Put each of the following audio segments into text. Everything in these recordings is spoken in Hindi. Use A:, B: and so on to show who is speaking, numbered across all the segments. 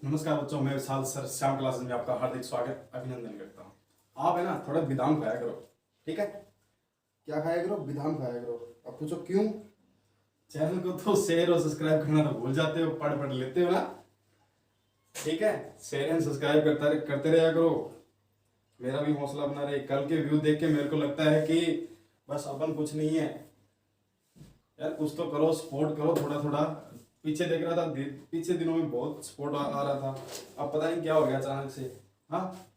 A: नमस्कार बच्चों, मैं विशाल सर श्याम क्लासेस में आपका हार्दिक स्वागत अभिनंदन करता हूँ। आप है ना थोड़ा बादाम खाया करो, ठीक है।
B: क्या खाया करो? बादाम खाया करो। अब पूछो क्यों?
A: चैनल को तो शेयर और सब्सक्राइब करना तो भूल जाते हो, पढ़ पढ़ लेते हो ना, ठीक है। शेयर एंड सब्सक्राइब करते रहा करो। मेरा भी हौसला बना रहे। कल के व्यू देख के मेरे को लगता है कि बस अपन कुछ नहीं है यार, कुछ तो करो, सपोर्ट करो थोड़ा थोड़ा। पीछे देख रहा था, पीछे दिनों में बहुत सपोर्ट आ रहा था, अब पता नहीं क्या हो गया अचानक से। हाँ,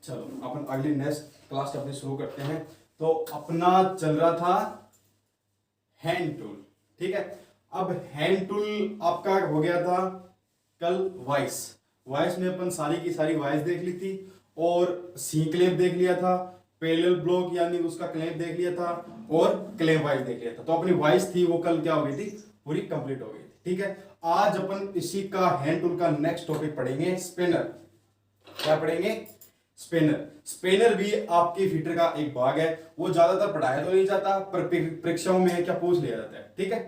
A: चलो अपन अगली नेक्स्ट क्लास अपनी शुरू करते हैं। तो अपना चल रहा था हैंड टूल, ठीक है। अब हैंड टूल आपका हो गया था कल वॉइस। वॉइस में अपन सारी की सारी वॉइस देख ली थी और सी क्लेप देख लिया था, पैरेलल ब्लॉक यानी उसका क्लेप देख लिया था और क्लेप वाइज देख लिया था। तो अपनी वॉइस थी वो कल क्या हो गई थी, पूरी कंप्लीट हो गई थी, ठीक है। आज अपन इसी का हैंड टूल का नेक्स्ट टॉपिक पढ़ेंगे स्पिनर। क्या पढ़ेंगे? स्पिनर। स्पिनर भी आपके फीटर का एक भाग है। वो ज्यादातर पढ़ाया तो नहीं जाता पर परीक्षाओं में क्या पूछ लिया जाता है, ठीक है।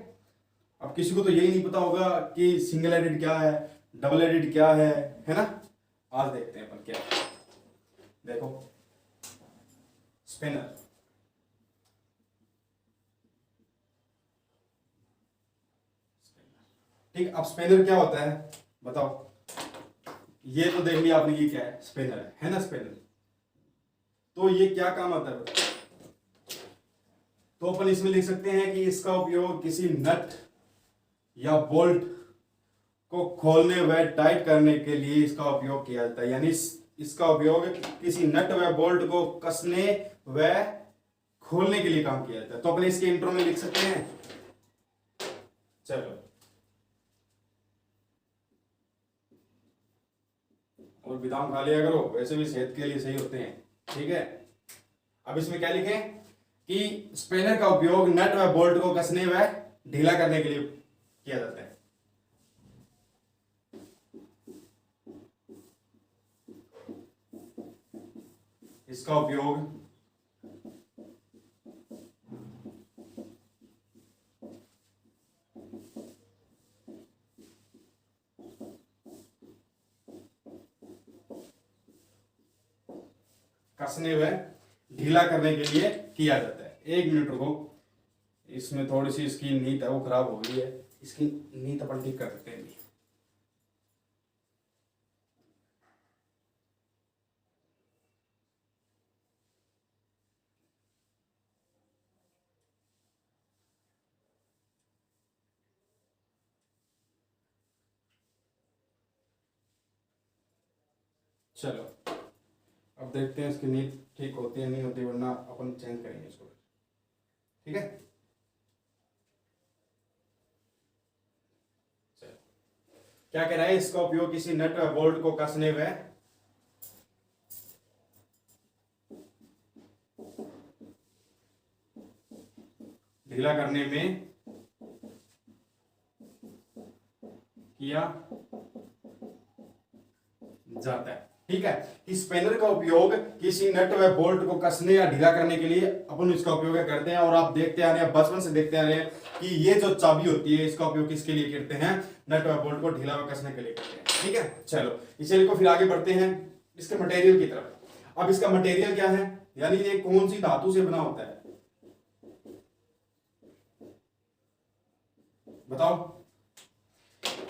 A: अब किसी को तो यही नहीं पता होगा कि सिंगल एडिट क्या है, डबल एडिट क्या है ना। आज देखते हैं अपन क्या है। देखो स्पिनर, ठीक। अब स्पिनर क्या होता है बताओ। ये तो देख लिया आपने, ये क्या है? स्पिनर है ना, स्पिनर। तो ये क्या काम आता है बताओ। तो अपन इसमें लिख सकते हैं कि इसका उपयोग किसी नट या बोल्ट को खोलने व टाइट करने के लिए इसका उपयोग किया जाता है। यानी इसका उपयोग किसी नट व बोल्ट को कसने व खोलने के लिए काम किया जाता है। तो अपन इसके इंट्रो में लिख सकते हैं। चलो, और बादाम खा लिया करो, वैसे भी सेहत के लिए सही होते हैं, ठीक है। अब इसमें क्या लिखें कि स्पिनर का उपयोग नट व बोल्ट को कसने व ढीला करने के लिए किया जाता है। इसका उपयोग कसने व ढीला करने के लिए किया जाता है। एक मिनट रुको, इसमें थोड़ी सी इसकी नींद है वो खराब हो गई है। इसकी नींद अपन ठीक कर सकते हैं। चलो अब देखते हैं इसकी नींद ठीक होती है नहीं होती, वरना अपन चेंज करेंगे इसको, ठीक है। चलो, क्या कह रहा है? इसका उपयोग किसी नट व बोल्ट को कसने व ढीला करने में किया जाता है, ठीक है। इस स्पिनर का उपयोग किसी नट व बोल्ट को कसने या ढीला करने के लिए अपन इसका उपयोग करते हैं। और आप देखते आ रहे हैं, बचपन से देखते आ रहे हैं कि ये जो चाबी होती है इसका उपयोग किसके लिए करते हैं? नट व बोल्ट को ढीला व कसने के लिए करते हैं, ठीक है। चलो इसे को फिर आगे बढ़ते हैं इसके मटेरियल की तरफ। अब इसका मटेरियल क्या है, यानी ये कौन सी धातु से बना होता है बताओ।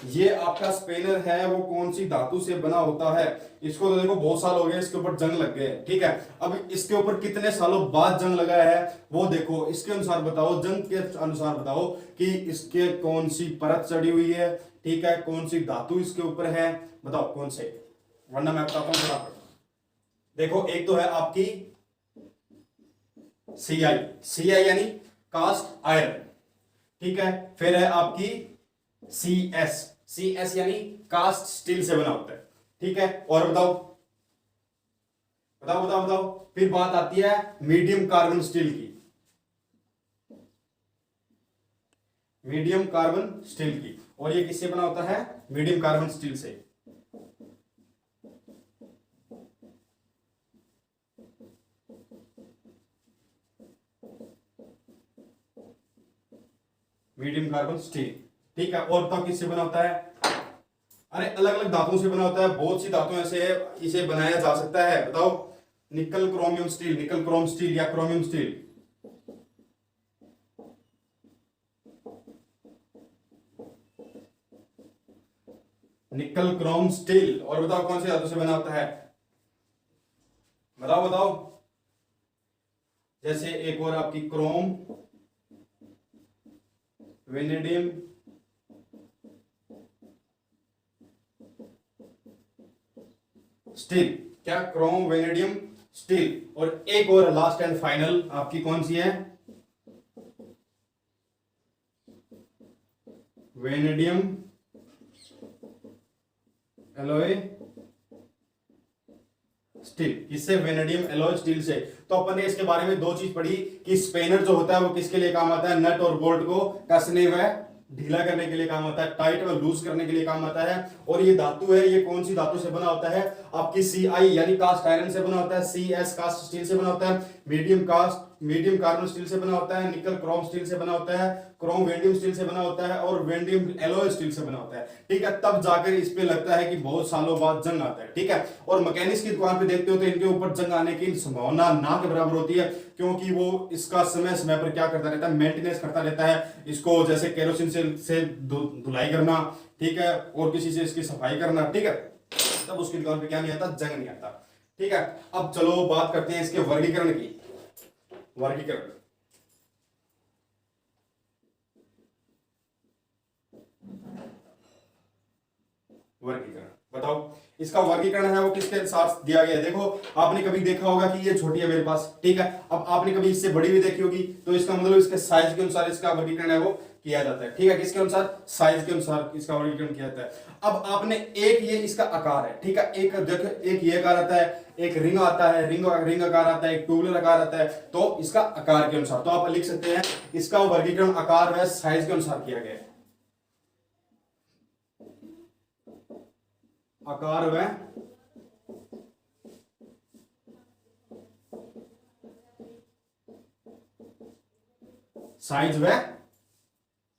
A: ये आपका स्पिनर है वो कौन सी धातु से बना होता है? इसको तो देखो बहुत साल हो गए इसके ऊपर जंग लग गए, ठीक है। अब इसके ऊपर कितने सालों बाद जंग लगा है वो देखो। इसके अनुसार बताओ, जंग के अनुसार बताओ कि इसके कौन सी परत चढ़ी हुई है, ठीक है। कौन सी धातु इसके ऊपर है, बताओ कौन से, वरना मैं बताता हूं फटाफट। देखो एक तो है आपकी सीआई, सीआई यानी कास्ट आयरन, ठीक है। फिर है आपकी सी एस, सी एस यानी कास्ट स्टील से बना होता है, ठीक है। और बताओ बताओ बताओ बताओ। फिर बात आती है मीडियम कार्बन स्टील की, मीडियम कार्बन स्टील की। और ये किससे बना होता है? मीडियम कार्बन स्टील से। मीडियम कार्बन स्टील, ठीक है। और बताओ किससे बना होता है? अरे अलग अलग धातुओं से बना होता है, बहुत सी धातुओं से इसे बनाया जा सकता है। बताओ, निकल क्रोमियम स्टील, निकल क्रोम स्टील या क्रोमियम स्टील। निकल क्रोम स्टील। और बताओ कौन सी धातु से बना होता है, बताओ बताओ। जैसे एक और आपकी क्रोम, वेनेडियम, स्टील। क्या, क्रोम, वेनेडियम, स्टील। और एक और लास्ट एंड फाइनल आपकी कौन सी है, वेनेडियम एलॉय स्टील। किससे, वेनेडियम एलॉय स्टील से। तो अपन ने इसके बारे में दो चीज पढ़ी कि स्पेनर जो होता है वो किसके लिए काम आता है, नट और बोल्ट को कसने व ढीला करने के लिए काम आता है, टाइट व लूज करने के लिए काम आता है। और ये धातु है, ये कौन सी धातु से बना होता है, आपकी CI यानी कास्ट आयरन से बना होता है, CS कास्ट स्टील से बना होता है, मीडियम कार्बन स्टील से बना होता है, निकल क्रोम स्टील से बना होता है, क्रोम वेंडियम स्टील से बना होता है और वेंडियम एलॉय स्टील से बना होता है। ठीक है, तब जाकर इस पे लगता है कि बहुत सालों बाद जंग आता है। ठीक है, और मैकेनिक्स की दुकान पे देखते हो तो इनके ऊपर जंग आने की संभावना ना के बराबर होती है, क्योंकि वो इसका समय समय पर क्या करता रहता है, मेंटेनेंस करता रहता है। इसको जैसे केरोसिन से धुलाई करना, ठीक है, और किसी से इसकी सफाई करना। ठीक है, तब उसकी दुकान पे क्या नहीं आता, जंग नहीं आता। ठीक है, अब चलो बात करते हैं इसके वर्गीकरण की। वर्गीकरण, वर्गीकरण बताओ, इसका वर्गीकरण है वो किसके साथ दिया गया है। देखो, आपने कभी देखा होगा कि ये छोटी है मेरे पास, ठीक है, अब आपने कभी इससे बड़ी भी देखी होगी, तो इसका मतलब इसके साइज के अनुसार इसका वर्गीकरण है वो किया जाता है। ठीक है, किसके अनुसार, साइज के अनुसार इसका वर्गीकरण किया जाता है। अब आपने एक, ये इसका आकार है, ठीक है, एक देखो, एक ये आकार आता है, एक रिंग आता है, रिंग आकार आता है, एक ट्यूबुलर आकार आता है। तो इसका आकार के अनुसार, तो आप लिख सकते हैं इसका वर्गीकरण आकार व साइज के अनुसार किया गया है। आकार व साइज व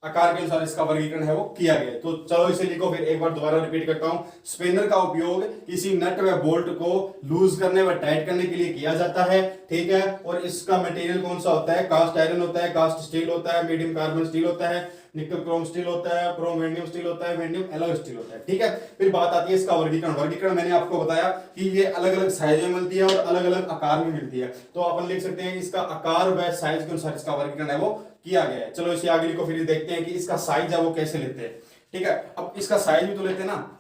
A: आकार के अनुसार इसका वर्गीकरण है वो किया गया। तो चलो इसे लिखो, फिर एक बार दोबारा रिपीट करता हूं। स्पिनर का उपयोग किसी नट व बोल्ट को लूज करने व टाइट करने के लिए किया जाता है। ठीक है, और इसका मटेरियल कौन सा होता है, कास्ट आयरन होता है, कास्ट स्टील होता है, मीडियम कार्बन स्टील होता है, निकल क्रोम स्टील होता है, क्रोम वेंडियम स्टील होता है, वेंडियम एलॉय स्टील होता है। ठीक है, फिर बात आती है इसका वर्गीकरण। वर्गीकरण मैंने आपको बताया कि ये अलग अलग साइज में मिलती है और अलग अलग आकार में मिलती है। तो अपन लिख सकते हैं इसका आकार व साइज के अनुसार इसका वर्गीकरण है वो किया गया है। चलो इसे आगे लिखो, फिर देखते हैं कि इसका साइज है वो कैसे लेते हैं। ठीक है, अब इसका साइज भी तो लेते हैं ना,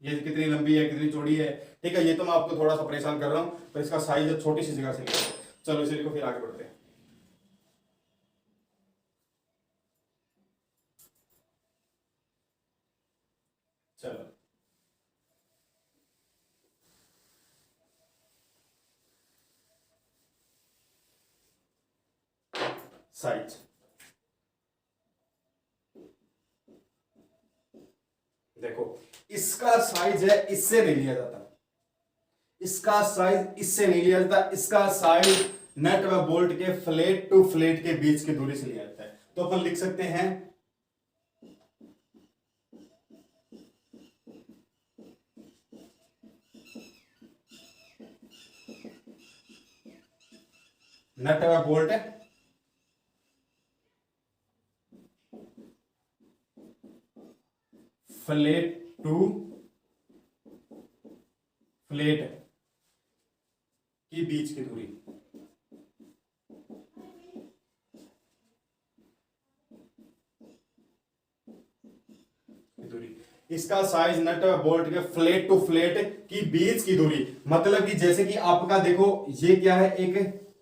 A: ये कितनी लंबी है, कितनी चौड़ी है। ठीक है, ये तो मैं आपको थोड़ा सा परेशान कर रहा हूं, पर इसका साइज छोटी सी जगह से लिखो। चलो इसे लिखो, फिर आगे बढ़ते हैं। चलो, साइज देखो, इसका साइज है इससे नहीं लिया जाता, इसका साइज इससे नहीं लिया जाता, इसका साइज नट व बोल्ट के फ्लेट टू फ्लेट के बीच की दूरी से लिया जाता है। तो अपन लिख सकते हैं नट व बोल्ट फ्लेट टू फ्लेट की बीच की दूरी। इसका साइज नट व बोल्ट के फ्लेट टू फ्लेट की बीच की दूरी, मतलब कि जैसे कि आपका देखो ये क्या है, एक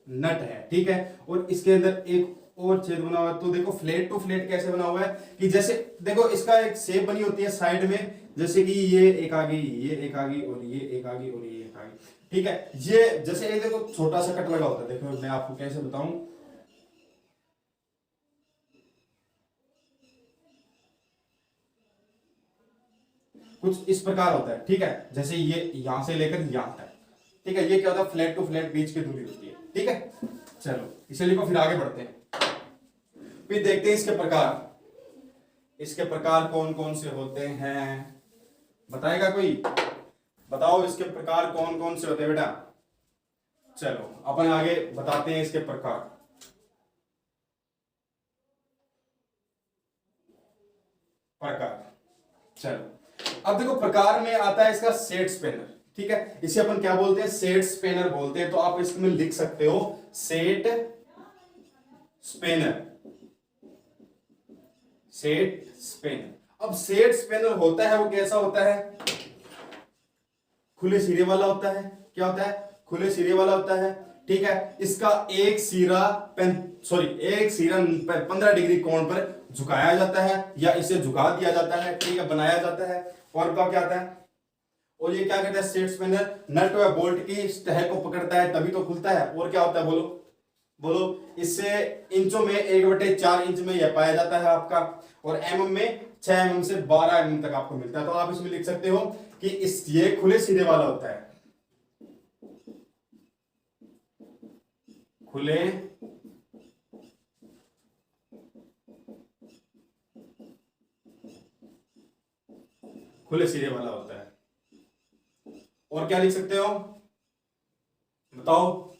A: नट है, ठीक है, और इसके अंदर एक और छेद बना हुआ है। तो देखो फ्लेट टू फ्लेट कैसे बना हुआ है कि जैसे देखो इसका एक शेप बनी होती है साइड में, जैसे कि ये एक आ गई, ये एक आ गई और ये एक आ गई और ये एक आ गई। ठीक है, ये जैसे ये देखो छोटा सा कट लगा होता है, देखो मैं आपको कैसे बताऊं, कुछ इस प्रकार होता है। ठीक है, जैसे ये यहां से लेकर यहां तक। ठीक है, ये क्या होता है, फ्लैट टू फ्लैट बीच की दूरी होती है। ठीक है, चलो इसे लिखो, फिर आगे बढ़ते हैं, फिर देखते हैं इसके प्रकार। इसके प्रकार कौन कौन से होते हैं। बताएगा कोई? बताओ इसके प्रकार कौन कौन से होते हैं बेटा। चलो अपन आगे बताते हैं इसके प्रकार। प्रकार, चलो अब देखो प्रकार में आता है इसका सेट स्पेनर। ठीक है, इसे अपन क्या बोलते हैं? सेट स्पेनर बोलते हैं। तो आप इसमें लिख सकते हो सेट स्पेनर, सेट स्पेनर। अब सेट स्पेनर होता है वो कैसा होता है? खुले सिरे वाला होता है। क्या होता है? खुले सिरे वाला होता है। ठीक है, इसका एक सिरा एक सिरा 15 डिग्री कोण पर झुकाया जाता है या इसे झुका दिया जाता है। ठीक है, बनाया जाता है। और क्या आता है? और ये क्या करता है? सेट स्पेनर नट व बोल्ट की तह को पकड़ता है तभी तो खुलता है। और क्या होता है? बोलो बोलो। इससे इंचों में 1/4 इंच में यह पाया जाता है आपका, और एमएम में 6 एमएम से 12 एमएम तक आपको मिलता है। तो आप इसमें लिख सकते हो कि ये खुले सिरे वाला होता है, खुले खुले सिरे वाला होता है। और क्या लिख सकते हो बताओ?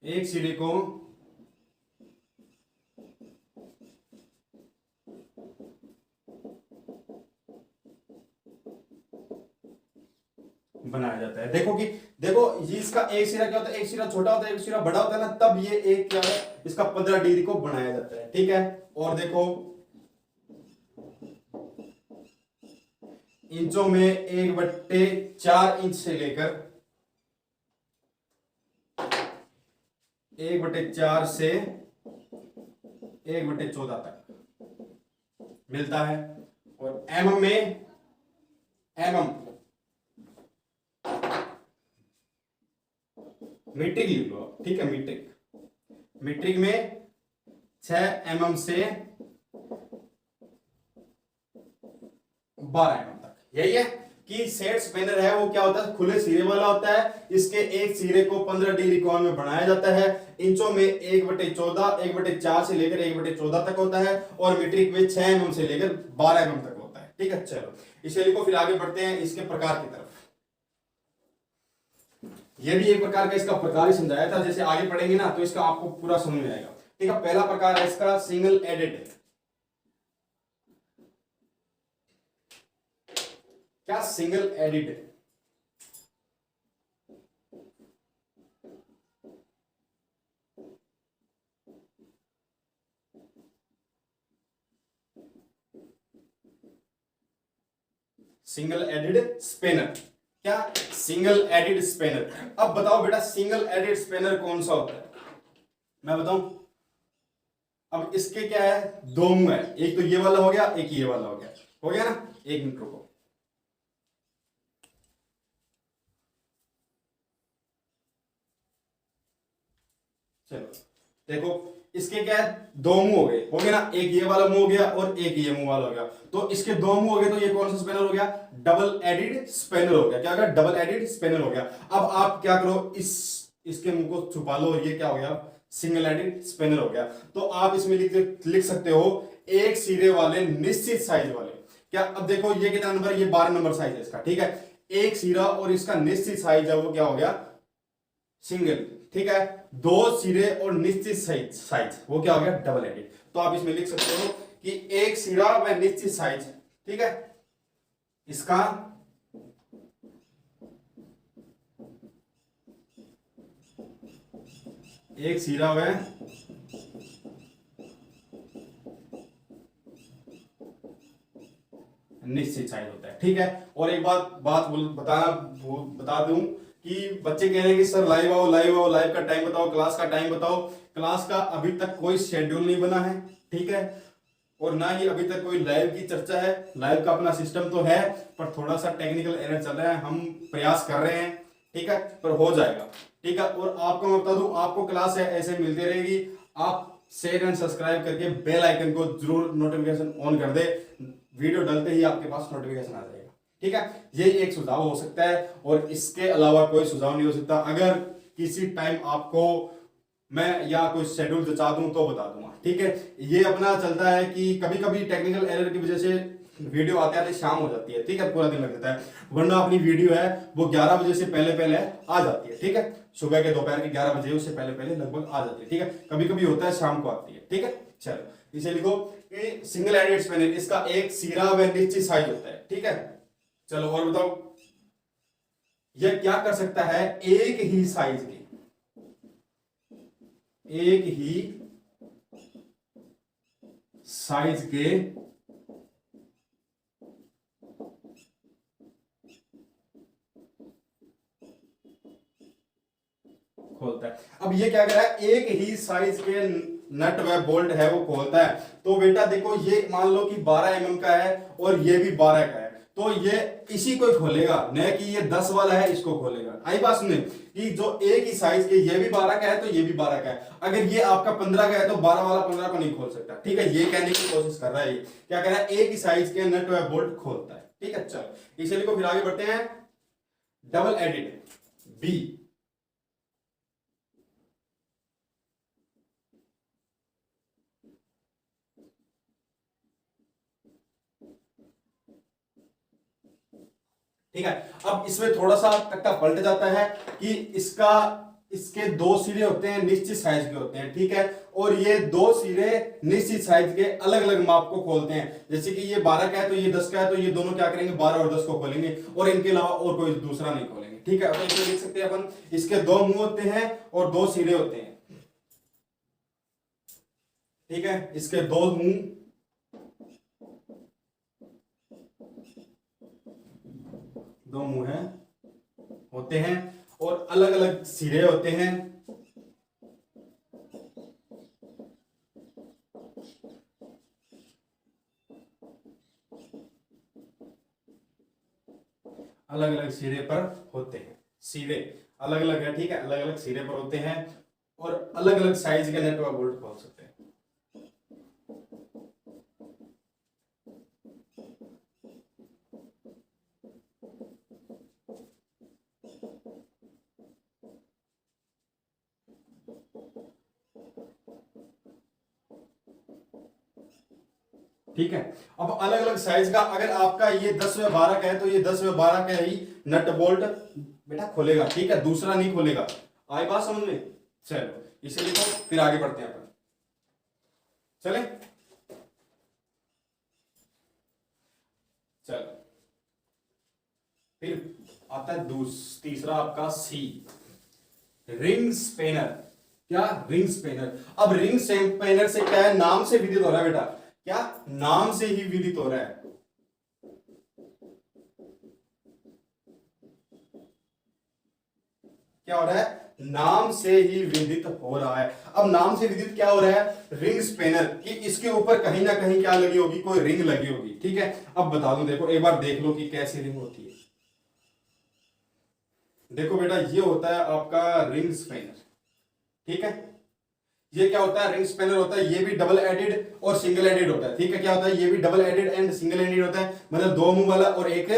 A: एक सिरे को बनाया जाता है। देखो ये इसका एक सिरा क्या होता है? एक सिरा छोटा होता है, एक सिरा बड़ा होता है ना, तब ये एक क्या है इसका 15 डिग्री को बनाया जाता है। ठीक है, और देखो इंचों में 1/4 इंच से लेकर 1/4 से 1/14 तक मिलता है। और एमएम में मीट्रिक लिख लो। ठीक है, मीट्रिक में 6 एमएम से 12 एमएम तक। यही है कि सेट स्पेनर है वो क्या होता है? खुले सिरे वाला होता है। इसके एक सिरे को 15 डिग्री कोण में बनाया जाता है। इंचों में 1/14 1/4 से लेकर 1/14 तक होता है, और मीट्रिक में 6 एमएम से लेकर 12 एमएम तक होता है। ठीक है, चलो इसे लिखो। फिर आगे बढ़ते हैं इसके प्रकार की तरफ। ये भी एक प्रकार का इसका प्रकार ही समझाया था, जैसे आगे पढ़ेंगे ना तो इसका आपको पूरा समझ में आएगा। ठीक है, पहला प्रकार है इसका सिंगल एडेड। क्या single ended? Single ended spanner. क्या? Single ended spanner. अब बताओ बेटा सिंगल एडिड स्पेनर कौन सा होता है? मैं बताऊं? अब इसके क्या है? दो मुंह है, एक तो ये वाला हो गया, एक ये वाला हो गया ना। एक मिनट रुको। चलो देखो, इसके क्या है? दो मुंह हो गए ना। एक ये वाला मुंह हो गया और एक ये मुंह वाला हो गया। तो इसके दो मुंह हो गए, तो ये कौन सा स्पेनर हो गया? डबल एडिड स्पेनर हो गया। क्या हो गया? डबल एडिड स्पेनर हो गया। अब आप क्या करो, इसके मुंह को छुपा लो, और ये क्या हो गया? सिंगल एडिड स्पेनर हो गया। तो आप इसमें लिख सकते हो एक सिरे वाले निश्चित साइज वाले। क्या? अब देखो ये कितना नंबर? ये 12 नंबर साइज है इसका। ठीक है, एक सिरा और इसका निश्चित साइज है वो क्या हो गया? सिंगल। ठीक है, दो सिरे और निश्चित साइज वो क्या हो गया? Double added. तो आप इसमें लिख सकते हो कि एक सिरा व निश्चित साइज। ठीक है, इसका एक सिरा व निश्चित साइज होता है। ठीक है, और एक बता दूं कि बच्चे कह रहे हैं कि सर लाइव आओ लाइव का टाइम बताओ, क्लास का टाइम बताओ। क्लास का अभी तक कोई शेड्यूल नहीं बना है। ठीक है, और ना ही अभी तक कोई लाइव की चर्चा है। लाइव का अपना सिस्टम तो है, पर थोड़ा सा टेक्निकल एरर चल रहा है, हम प्रयास कर रहे हैं। ठीक है, पर हो जाएगा। ठीक है, और आपको मैं बता दूं, आपको क्लास है ऐसे मिलती रहेगी। आप शेयर एंड सब्सक्राइब करके बेल आइकन को जरूर नोटिफिकेशन ऑन कर दे। वीडियो डालते ही आपके पास नोटिफिकेशन आ जाएगा। ठीक है, ये एक सुझाव हो सकता है, और इसके अलावा कोई सुझाव नहीं हो सकता। अगर किसी टाइम आपको मैं या कोई शेड्यूल जचा दूं तो बता दूंगा, ठीक है। ये अपना चलता है कि कभी कभी टेक्निकल एरर की वजह से वीडियो आते आते शाम हो जाती है, ठीक है, पूरा दिन लग जाता है, वरना अपनी वीडियो है वो 11 बजे से पहले पहले आ जाती है, ठीक है, सुबह के दोपहर के 11 बजे उससे पहले पहले लगभग आ जाती है, ठीक है। कभी कभी होता है शाम को आती है, ठीक है। चलो इसे लिखो कि सिंगल एडेड स्पेनर, इसका एक सिरा व निश्चित साइज होता है, ठीक है। चलो और बताओ, यह क्या कर सकता है, एक ही साइज के, एक ही साइज के खोलता है। अब ये क्या कर रहा है, एक ही साइज के नट व बोल्ट है वो खोलता है। तो बेटा देखो, ये मान लो कि 12 mm का है और ये भी 12 का है, तो ये इसी को खोलेगा, न कि ये 10 वाला है इसको खोलेगा। आई बात सुने कि जो एक ही साइज के, ये भी 12 का है तो ये भी 12 का है, अगर ये आपका 15 का है तो 12 वाला 15 को नहीं खोल सकता, ठीक है। ये कहने की कोशिश कर रहा है, ये क्या कर रहा है, एक ही साइज के नट व बोल्ट खोलता है, ठीक है। चलो इसे लिखो, फिर आगे बढ़ते हैं। डबल एडेड बी, ठीक है। अब इसमें थोड़ा सा कट्टा पलट जाता है कि इसके दो सिरे होते हैं निश्चित साइज के होते हैं, ठीक है, और ये दो सिरे निश्चित साइज के अलग अलग माप को खोलते हैं। जैसे कि ये 12 का है तो ये 10 का है, तो ये दोनों क्या करेंगे, 12 और 10 को खोलेंगे और इनके अलावा और कोई दूसरा नहीं खोलेंगे, ठीक है। अब इसमें देख सकते हैं अपन, इसके दो मुंह होते हैं और दो सिरे होते हैं, ठीक है, इसके दो मुंह हैं होते हैं और अलग अलग सिरे होते हैं, अलग अलग सिरे पर होते हैं, सिरे अलग अलग है, ठीक है, अलग अलग सिरे पर होते हैं और अलग अलग साइज के नेट व बोल्ट खोल सकते हैं। ठीक है। अब अलग अलग साइज का, अगर आपका ये 10 व 12 का है तो ये 10 व 12 का ही नट बोल्ट बेटा खोलेगा, ठीक है, दूसरा नहीं खोलेगा। आई बात समझ में? चलो इसे लिखो, फिर आगे बढ़ते हैं अपन, चले। चलो फिर आता है तीसरा आपका सी, रिंग स्पेनर। क्या, रिंग स्पेनर। अब रिंग स्पेनर से क्या है, नाम से विदित हो रहा है बेटा, क्या, नाम से ही विदित हो रहा है। क्या हो रहा है, नाम से ही विदित हो रहा है। अब नाम से विदित क्या हो रहा है, रिंग स्पेनर, कि इसके ऊपर कहीं ना कहीं क्या लगी होगी, कोई रिंग लगी होगी, ठीक है। अब बता दूं, देखो एक बार देख लो कि कैसी रिंग होती है। देखो बेटा, ये होता है आपका रिंग स्पेनर, ठीक है। ये क्या होता है, रिंग स्पेनर होता है, ये भी डबल एडेड और सिंगल एडेड होता है, ठीक है। क्या होता है, ये भी double added and single added होता है, मतलब दो मुंह वाला और एक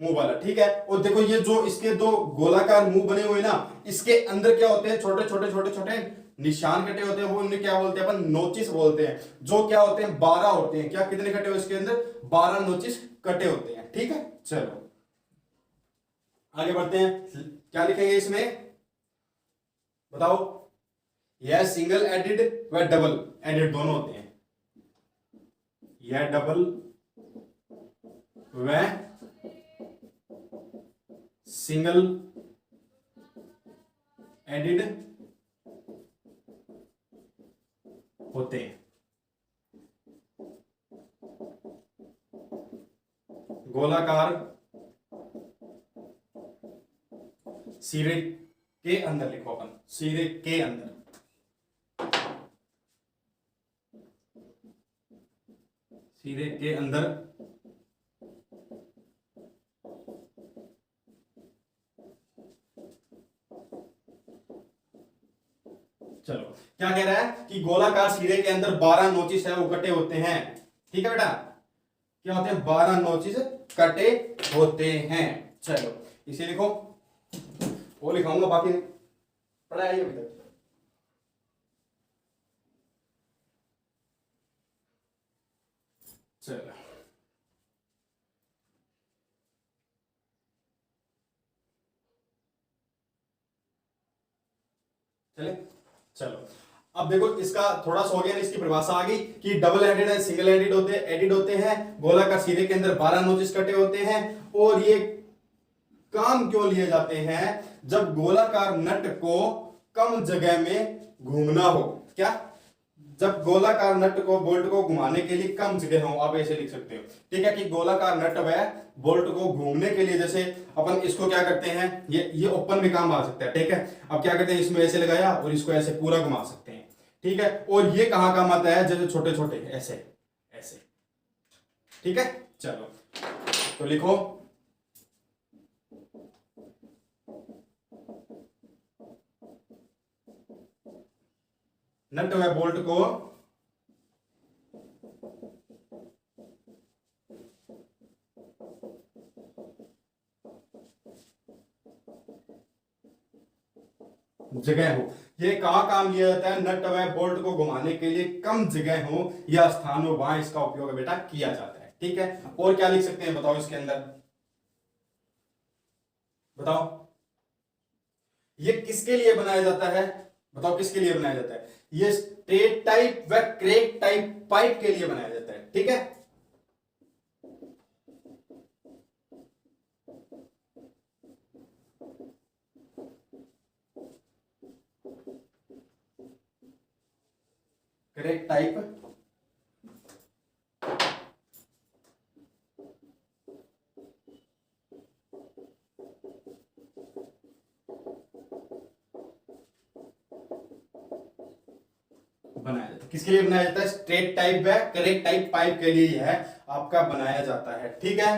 A: मुंह वाला, ठीक है। और देखो ये जो इसके दो गोलाकार मुंह बने हुए ना, इसके अंदर क्या होते हैं, छोटे छोटे छोटे छोटे निशान कटे होते हैं, वो इन्हें क्या बोलते हैं, अपन नोचिस बोलते हैं, जो क्या होते हैं, 12 होते हैं। क्या, कितने कटे हुए इसके अंदर, 12 नोचिस कटे होते हैं, ठीक है। चलो आगे बढ़ते हैं, क्या लिखेंगे इसमें बताओ। यह सिंगल एडेड व डबल एडेड दोनों होते हैं, यह डबल व सिंगल एडेड होते हैं। गोलाकार सिरे के अंदर लिखो अपन, सिरे के अंदर, सिरे के अंदर चलो क्या कह रहा है कि गोलाकार सिरे के अंदर 12 नोचिस है वो कटे होते हैं, ठीक है बेटा। क्या होते हैं, 12 नोचिस कटे होते हैं। चलो इसे लिखो, वो लिखाऊंगा, बाकी पढ़ा है अभी तक। चलो चले, चलो अब देखो इसका थोड़ा सा हो गया ना, इसकी परिभाषा आ गई कि डबल एडेड है, सिंगल एडेड होते हैं, गोलाकार सिरे के अंदर 12 नोचेस कटे होते हैं। और ये काम क्यों लिए जाते हैं? जब गोलाकार नट को कम जगह में घूमना हो। क्या? जब गोलाकार नट को बोल्ट को घुमाने के लिए कम जगह हो, आप ऐसे लिख सकते हो, ठीक है, कि गोलाकार नट व बोल्ट को घूमने के लिए, जैसे अपन इसको क्या करते हैं, ये ओपन में काम आ सकता है, ठीक है। अब क्या करते हैं, इसमें ऐसे लगाया और इसको ऐसे पूरा घुमा सकते हैं, ठीक है। और ये कहां काम आता है? जैसे छोटे छोटे ऐसे ऐसे, ठीक है। चलो तो लिखो, नट व बोल्ट को जगह हो। ये कहां काम लिया जाता है? नट व बोल्ट को घुमाने के लिए कम जगह हो या स्थान हो, वहां इसका उपयोग बेटा किया जाता है, ठीक है। और क्या लिख सकते हैं बताओ इसके अंदर, बताओ ये किसके लिए बनाया जाता है? बताओ किसके लिए बनाया जाता है? ये स्ट्रेट टाइप व क्रैक टाइप पाइप के लिए बनाया जाता है, ठीक है। क्रैक टाइप बनाया जाता है। किसके लिए बनाया जाता है? स्ट्रेट टाइप है, करेक्ट टाइप पाइप के लिए है आपका बनाया जाता है, ठीक है।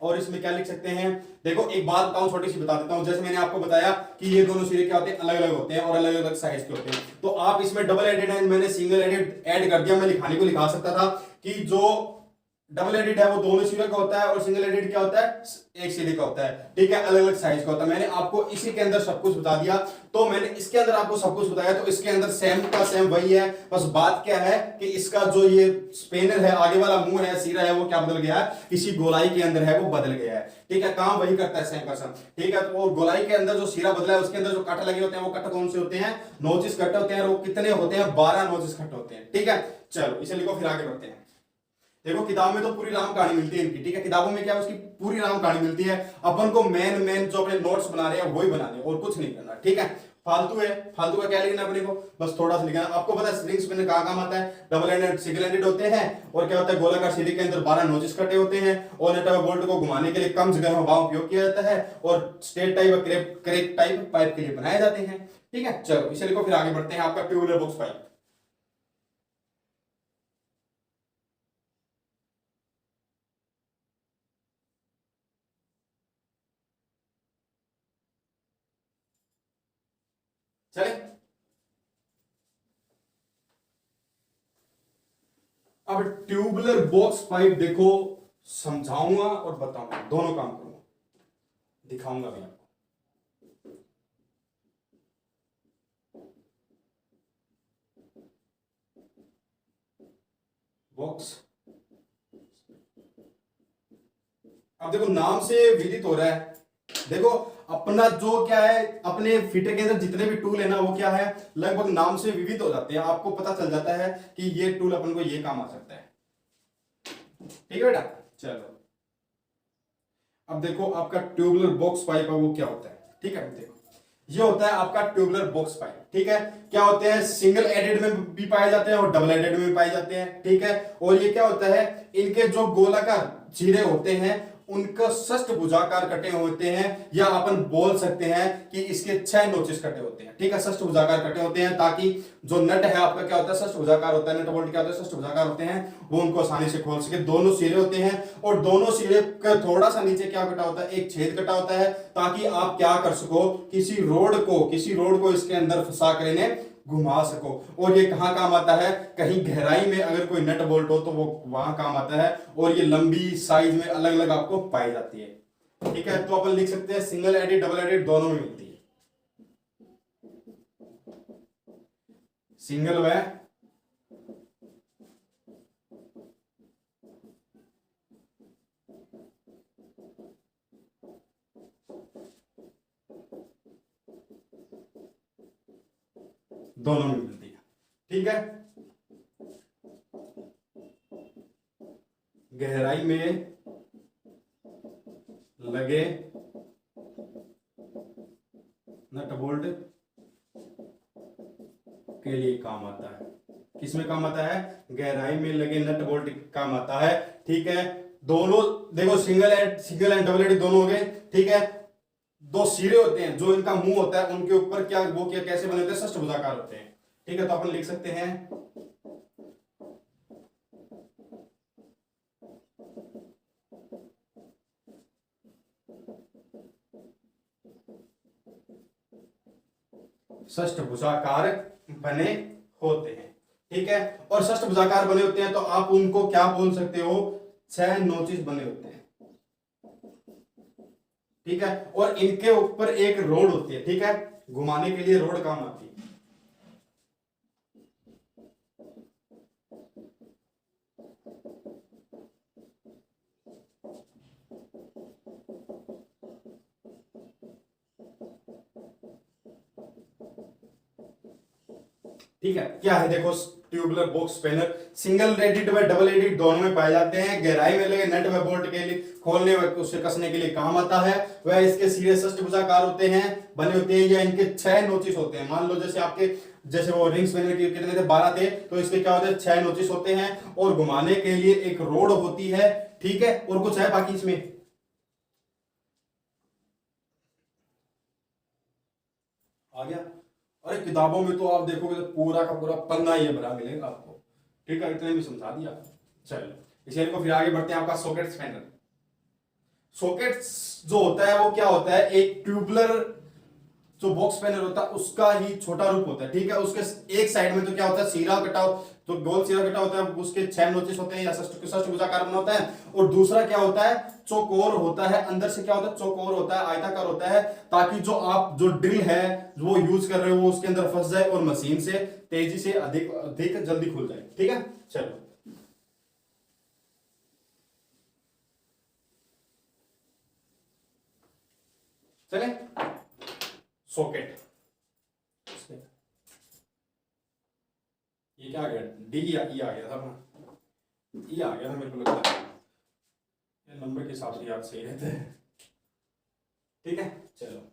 A: और इसमें क्या लिख सकते हैं? देखो एक बात बताऊं, छोटी सी बता देता हूं। जैसे मैंने आपको बताया कि ये दोनों सिरे क्या होते हैं, अलग अलग होते हैं और अलग अलग साइज के होते हैं। तो आप इसमें डबल एडेड है, मैंने सिंगल एडेड ऐड कर दिया। मैं लिखाने को लिखा सकता था कि जो डबल एडिट है वो दोनों सिरे का होता है और सिंगल एडिट क्या होता है? एक सिरे का होता है, ठीक है, अलग अलग साइज का होता है। मैंने आपको इसी के अंदर सब कुछ बता दिया। तो मैंने इसके अंदर आपको सब कुछ बताया, तो इसके अंदर सेम का सेम वही है। बस बात क्या है कि इसका जो ये स्पेनर है, आगे वाला मुंह है, सिरा है, वो क्या बदल गया है, किसी गोलाई के अंदर है वो बदल गया है, ठीक है। काम वही करता है सेम का सेम, ठीक है। तो गोलाई के अंदर जो सिरा बदला है उसके अंदर जो कट लगे होते हैं वो कट कौन से होते हैं? नोचिस कट होते हैं। और वो कितने होते हैं? 12 नोचिस कट होते हैं, ठीक है। चलो इसे लिखो, फिर आगे बढ़ते हैं। देखो किताब में तो पूरी राम कहानी मिलती है इनकी, ठीक है। किताबों में क्या है, उसकी पूरी राम कहानी मिलती है। अपन को मेन जो अपने नोट्स बना रहे हैं वही बनाने, और कुछ नहीं करना, ठीक है। फालतू है, फालतू का क्या लिखना अपने को, बस थोड़ा सा लिखना। आपको पता है स्प्रिंग स्पिनर कहां काम आता है? डबल एंडेड सिंगल एंडेड होते हैं। और क्या होता है? गोलाकार सिरे के अंदर 12 नोचिस कटे होते हैं और नट व बोल्ट को घुमाने के लिए कम जगह में वहां उपयोग किया जाता है। और स्ट्रेट टाइप और करेक्ट टाइप पाइप के लिए बनाए जाते हैं, ठीक है। चलो इसे लिखो, फिर आगे बढ़ते हैं। आपका ट्यूबुलर बॉक्स पाइप, चले। अब ट्यूबुलर बॉक्स पाइप देखो, समझाऊंगा और बताऊंगा, दोनों काम करूंगा, दिखाऊंगा भी आपको। बॉक्स, अब देखो नाम से विदित हो रहा है। देखो अपना जो क्या है, अपने फिटर के अंदर जितने भी टूल है ना, वो क्या है, लगभग नाम से विविध हो जाते हैं। आपको पता चल जाता है कि ये टूल अपन को ये काम आ सकता है, ठीक है बेटा। चलो अब देखो आपका ट्यूबुलर बॉक्स पाइप है वो क्या होता है, ठीक है। देखो ये होता है आपका ट्यूबुलर बॉक्स पाइप, ठीक है। क्या होते हैं? सिंगल एडेड में भी पाए जाते हैं और डबल एडेड में भी पाए जाते हैं, ठीक है। और ये क्या होता है, इनके जो गोलाकार चीरे होते हैं उनका षष्ठ भुजाकार कटे होते हैं, या अपन बोल सकते हैं कि इसके 6 नोचिस कटे होते हैं, ठीक है। षष्ठ भुजाकार कटे होते हैं ताकि जो नट है आपका क्या होता है, षष्ठ भुजाकार होता है। नट बोल्ट क्या होता है? षष्ठ भुजाकार होते हैं, वो उनको आसानी से खोल सके। दोनों सिरे होते हैं और दोनों सिरे का थोड़ा सा नीचे क्या कटा होता है? एक छेद कटा होता है, ताकि आप क्या कर सको, किसी रोड को इसके अंदर फंसा कर इन्हें घुमा सको। और ये कहां काम आता है? कहीं गहराई में अगर कोई नट बोल्ट हो तो वो वहां काम आता है। और ये लंबी साइज में अलग अलग आपको पाई जाती है, ठीक है। तो अपन लिख सकते हैं सिंगल एडिड डबल एडिड दोनों में मिलती है। सिंगल व दोनों में मिलती है। ठीक है, गहराई में लगे नट बोल्ट के लिए काम आता है। किसमें काम आता है? गहराई में लगे नट बोल्ट काम आता है। ठीक है, दोनों देखो सिंगल एंड डबल एंड दोनों हो गए। ठीक है, दो सिरे होते हैं, जो इनका मुंह होता है उनके ऊपर क्या वो क्या कैसे बने होते हैं? षष्ठभुजाकार होते हैं। ठीक है, तो अपन लिख सकते हैं षष्ठभुजाकार बने होते हैं। ठीक है, और षष्ठभुजाकार बने होते हैं तो आप उनको क्या बोल सकते हो? 6 नोचिस बने होते हैं। ठीक है, और इनके ऊपर एक रोड होती है। ठीक है, घुमाने के लिए रोड काम आती है। ठीक है, क्या है देखो, tubular box spanner single added व डबल एडिड दोनों में पाए जाते हैं। गहराई में लगे नट व बोल्ट के लिए खोलने व उसे कसने के लिए काम आता है। वह इसके सिरे षष्ठभुजाकार होते हैं, बने होते हैं, या इनके 6 नोचिस होते हैं। मान लो जैसे वो रिंग स्पैनर के कितने थे? 12 थे, तो इसके क्या होते हैं? 6 नोचिस होते हैं, और घुमाने के लिए एक रोड होती है। ठीक है, और कुछ है बाकी इसमें? आ गया? अरे किताबों में तो आप देखोगे तो पूरा का पूरा पन्ना ये भरा मिलेगा आपको। ठीक है, इतने भी समझा दिया। चलो, इसे को फिर आगे बढ़ते हैं। आपका सॉकेट स्पैनर। सॉकेट जो होता है वो क्या होता है? एक ट्यूबुलर जो बॉक्स स्पैनर होता है उसका ही छोटा रूप होता है। ठीक है, उसके एक साइड में तो क्या होता है? सीरा कटा, तो गोल सीरा कटा होता है, उसके 6 नोचिस होते हैं या षष्ठभुजाकार बना होता है। और दूसरा क्या होता है? चौकोर होता है। अंदर से क्या होता है? चौकोर होता है, आयताकार होता है, ताकि जो ड्रिल है वो यूज कर रहे हो वो उसके अंदर फंस जाए और मशीन से तेजी से अधिक जल्दी खुल जाए। ठीक है, चलो चले। सॉकेट, ये क्या आ गया? डी या ई आ गया था ना? ई आ गया था मेरे को लगता है, ये नंबर के हिसाब से याद सही रहते हैं। ठीक है, चलो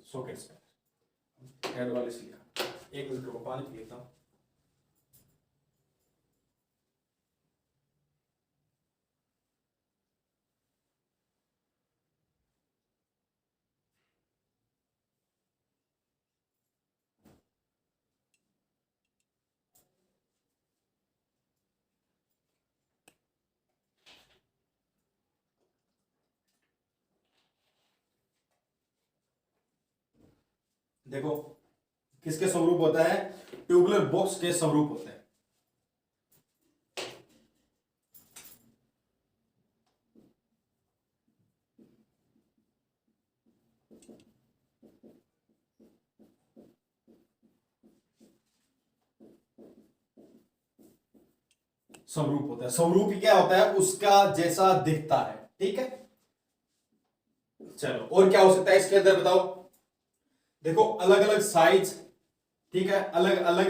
A: सॉकेट्स हेड वाले से लिखा। एक मिनट को पानी पी लेता हूं। देखो किसके स्वरूप होता है? ट्यूबुलर बॉक्स के स्वरूप होता है। स्वरूप होता है। स्वरूप क्या होता है? उसका जैसा दिखता है। ठीक है, चलो और क्या हो सकता है इसके अंदर बताओ? देखो अलग अलग साइज, ठीक है, अलग अलग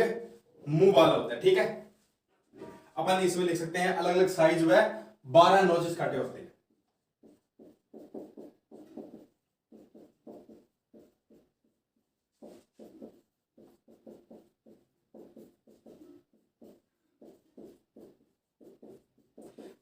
A: मुंह वाला होता है। ठीक है, अपन इसमें लिख सकते हैं अलग अलग साइज व 12 नोचेस काटे होते हैं।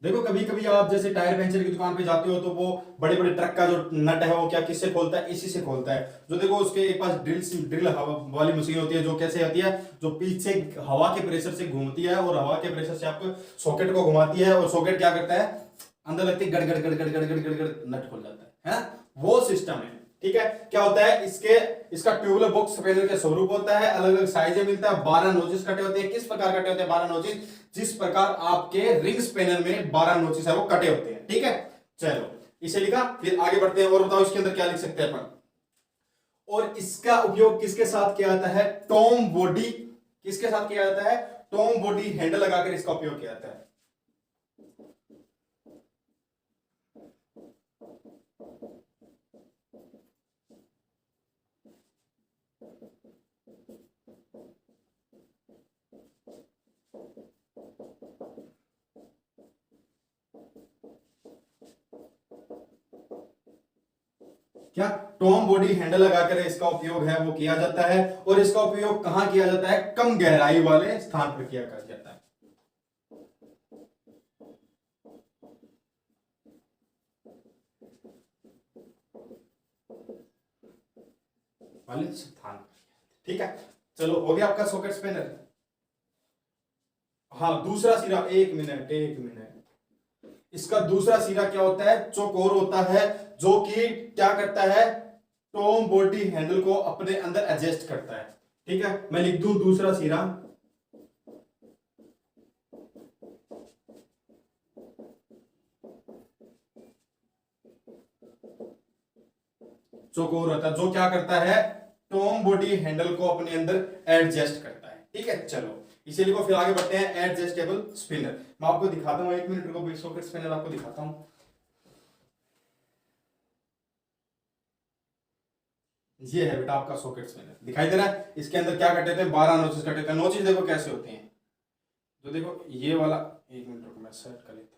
A: देखो कभी कभी आप जैसे टायर पंचर की दुकान पे जाते हो तो वो बड़े बड़े ट्रक का जो नट है वो क्या किससे खोलता है? इसी से खोलता है। जो देखो उसके एक पास ड्रिल हवा वाली मशीन होती है, जो कैसे आती है? जो पीछे हवा के प्रेशर से घूमती है और हवा के प्रेशर से आपको सॉकेट को घुमाती है, और सॉकेट क्या करता है? अंदर लगती है गड़ गड़ गड़ गड़ गड़ गड़ गड़ गड़ नट खुल जाता है ना? वो सिस्टम है। ठीक है, क्या होता है इसका ट्यूबुलर बॉक्स स्पैनर के स्वरूप होता है, अलग अलग साइज मिलता है, 12 नोचिस कटे होते हैं। किस प्रकार कटे होते हैं 12 नोचिस? जिस प्रकार आपके रिंग स्पैनर में 12 नोचिस है वो कटे होते हैं। ठीक है, चलो इसे लिखा, फिर आगे बढ़ते हैं और बताओ इसके अंदर क्या लिख सकते हैं अपन। और इसका उपयोग किसके साथ किया जाता है? टॉम बॉडी किसके साथ किया जाता है? टॉम बॉडी हैंडल लगाकर इसका उपयोग किया जाता है। क्या टॉम बॉडी हैंडल लगाकर इसका उपयोग है वो किया जाता है, और इसका उपयोग कहां किया जाता है? कम गहराई वाले स्थान पर किया जाता है। वाले स्थान पर। ठीक है, चलो हो गया आपका सॉकेट स्पिनर। हाँ, दूसरा सिरा, एक मिनट एक मिनट, इसका दूसरा सिरा क्या होता है? चौकोर होता है, जो कि क्या करता है? टॉम बॉडी हैंडल को अपने अंदर एडजस्ट करता है। ठीक है, मैं लिख दूं दूसरा सिरा, चौकोर होता है, जो क्या करता है? टॉम बॉडी हैंडल को अपने अंदर एडजस्ट करता है। ठीक है, चलो इसीलिए को फिर आगे बढ़ते हैं एडजस्टेबल स्पिनर। मैं आपको दिखाता हूं, एक मिनट रुको, सॉकेट स्पिनर आपको दिखाता हूं। ये है बेटा आपका सॉकेट स्पिनर, दिखाई दे रहा है? इसके अंदर क्या कटे थे? 12 नोचेस कटे थे। नोचेस देखो कैसे होते हैं, तो देखो ये वाला, एक मिनट रुको मैं सेट कर लेता हूं।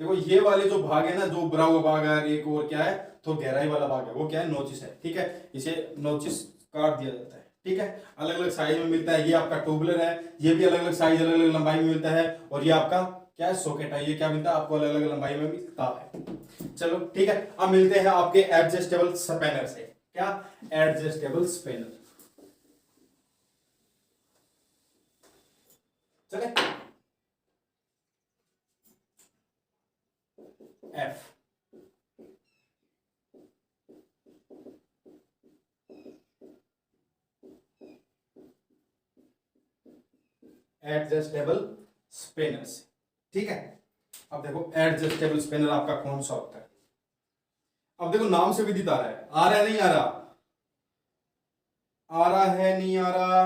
A: देखो ये वाले जो भाग है ना, जो भरा हुआ भाग है, एक और क्या है तो गहराई वाला भाग है, वो क्या है? नोचिस है। ठीक है, इसे नोचिस काट दिया जाता है। ठीक है, अलग अलग साइज में मिलता है। ये आपका ट्यूबुलर है, ये भी अलग अलग साइज, अलग अलग लंबाई में मिलता है। और ये आपका क्या है? सॉकेट है, ये क्या मिलता है आपको? अलग अलग लंबाई में मिलता है। चलो ठीक है, अब मिलते हैं आपके एडजस्टेबल स्पिनर से। क्या? Adjustable spinner. चले, एफ। एडजस्टेबल स्पिनर से। ठीक है, अब देखो एडजस्टेबल स्पिनर आपका कौन सा होता है? अब देखो नाम से विदित आ रहा है, आ रहा है नहीं आ रहा? आ रहा है नहीं आ रहा?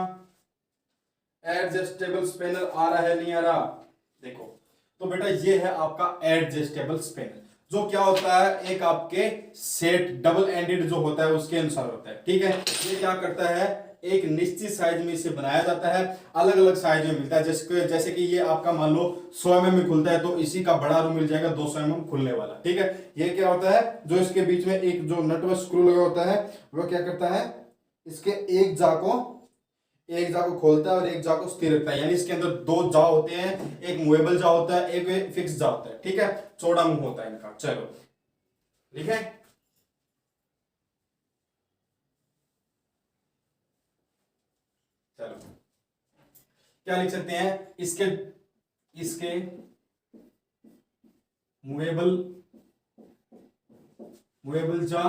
A: एडजस्टेबल स्पिनर आ रहा है नहीं आ रहा? देखो तो बेटा ये है आपका एडजस्टेबल स्पिनर, जो क्या होता है? एक आपके सेट डबल एंडेड जो होता है उसके अनुसार होता है। ठीक है, ये क्या करता है? एक निश्चित साइज में इसे बनाया जाता है, अलग अलग साइज में मिलता है। जैसे कि ये आपका मान लो 100 mm में खुलता है, तो इसी का बड़ा रूम मिल जाएगा 200 mm खुलने वाला। ठीक है, ये क्या होता है? जो इसके बीच में एक जो नट व स्क्रू लगा होता है, वो क्या करता है? इसके एक जा को खोलता है और एक जा को स्थिर रखता है। यानी इसके अंदर दो जा होते हैं, एक मूवेबल जा होता है, एक फिक्स जा होता है। ठीक है, चौड़ा मुंह होता है इनका। चलो लिखे, चलो क्या लिख सकते हैं? इसके मूवेबल जा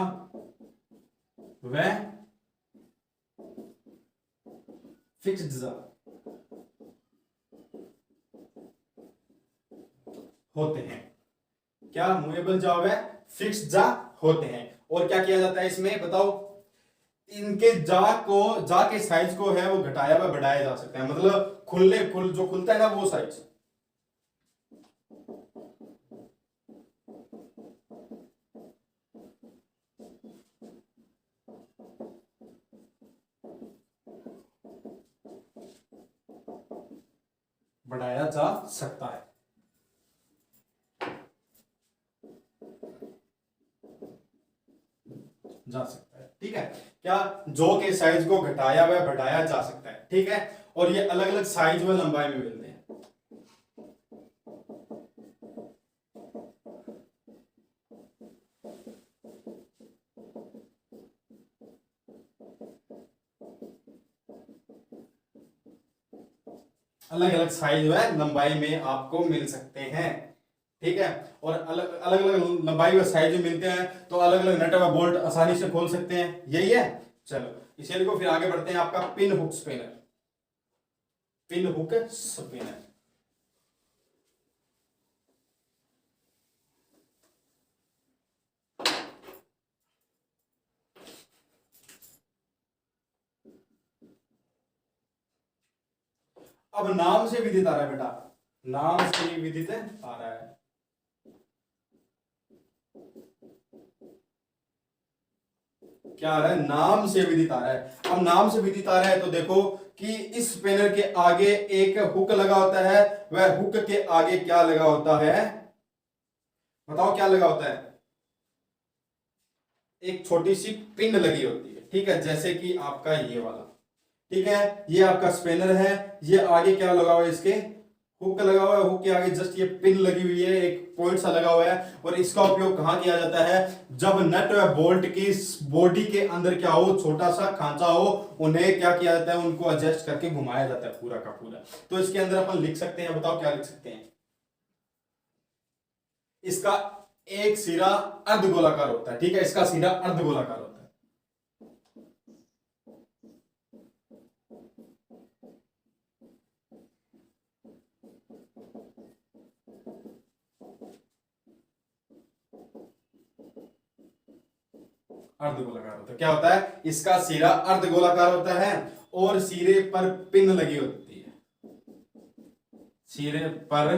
A: व फिक्स्ड जा होते हैं। क्या? मूवेबल जा व फिक्स्ड जा होते हैं। और क्या किया जाता है इसमें बताओ? इनके जा के साइज को है वो घटाया व बढ़ाया जा सकता है। मतलब जो खुलता है ना वो साइज, बढ़ाया जा सकता है। ठीक है, क्या? जो के साइज को घटाया व बढ़ाया जा सकता है। ठीक है, और ये अलग अलग साइज व लंबाई में मिलते हैं। अलग अलग साइज व लंबाई में आपको मिल सकते हैं। ठीक है, और अलग अलग लंबाई व साइज में मिलते हैं, तो अलग अलग नट व बोल्ट आसानी से खोल सकते हैं। यही है। चलो इसीलिए को फिर आगे बढ़ते हैं आपका pin hook spinner. Pin hook spinner, अब नाम से विदित आ रहा है बेटा, नाम से विदित आ रहा है। क्या आ रहा है? नाम से विदित आ रहा है। अब नाम से विदित आ रहा है तो देखो कि इस स्पिनर के आगे एक हुक लगा होता है, वह हुक के आगे क्या लगा होता है? बताओ क्या लगा होता है? एक छोटी सी पिन लगी होती है, ठीक है, जैसे कि आपका ये वाला, ठीक है, ये आपका स्पेनर है, ये आगे क्या लगा हुआ है, इसके हुक लगा हुआ है, हुक के आगे जस्ट ये पिन लगी हुई है, एक पॉइंट सा लगा हुआ है। और इसका उपयोग कहाँ किया जाता है, जब नट व बोल्ट की बॉडी के अंदर क्या हो, छोटा सा खांचा हो, उन्हें क्या किया जाता है, उनको एडजस्ट करके घुमाया जाता है पूरा का पूरा। तो इसके अंदर अपन लिख सकते हैं, बताओ क्या लिख सकते हैं। इसका एक सिरा अर्धगोलाकार होता है, ठीक है, इसका सिरा अर्धगोलाकार होता है। अर्धगोलाकार होता है, क्या होता है, इसका सिरा अर्धगोलाकार होता है और सिरे पर पिन लगी होती है, सिरे पर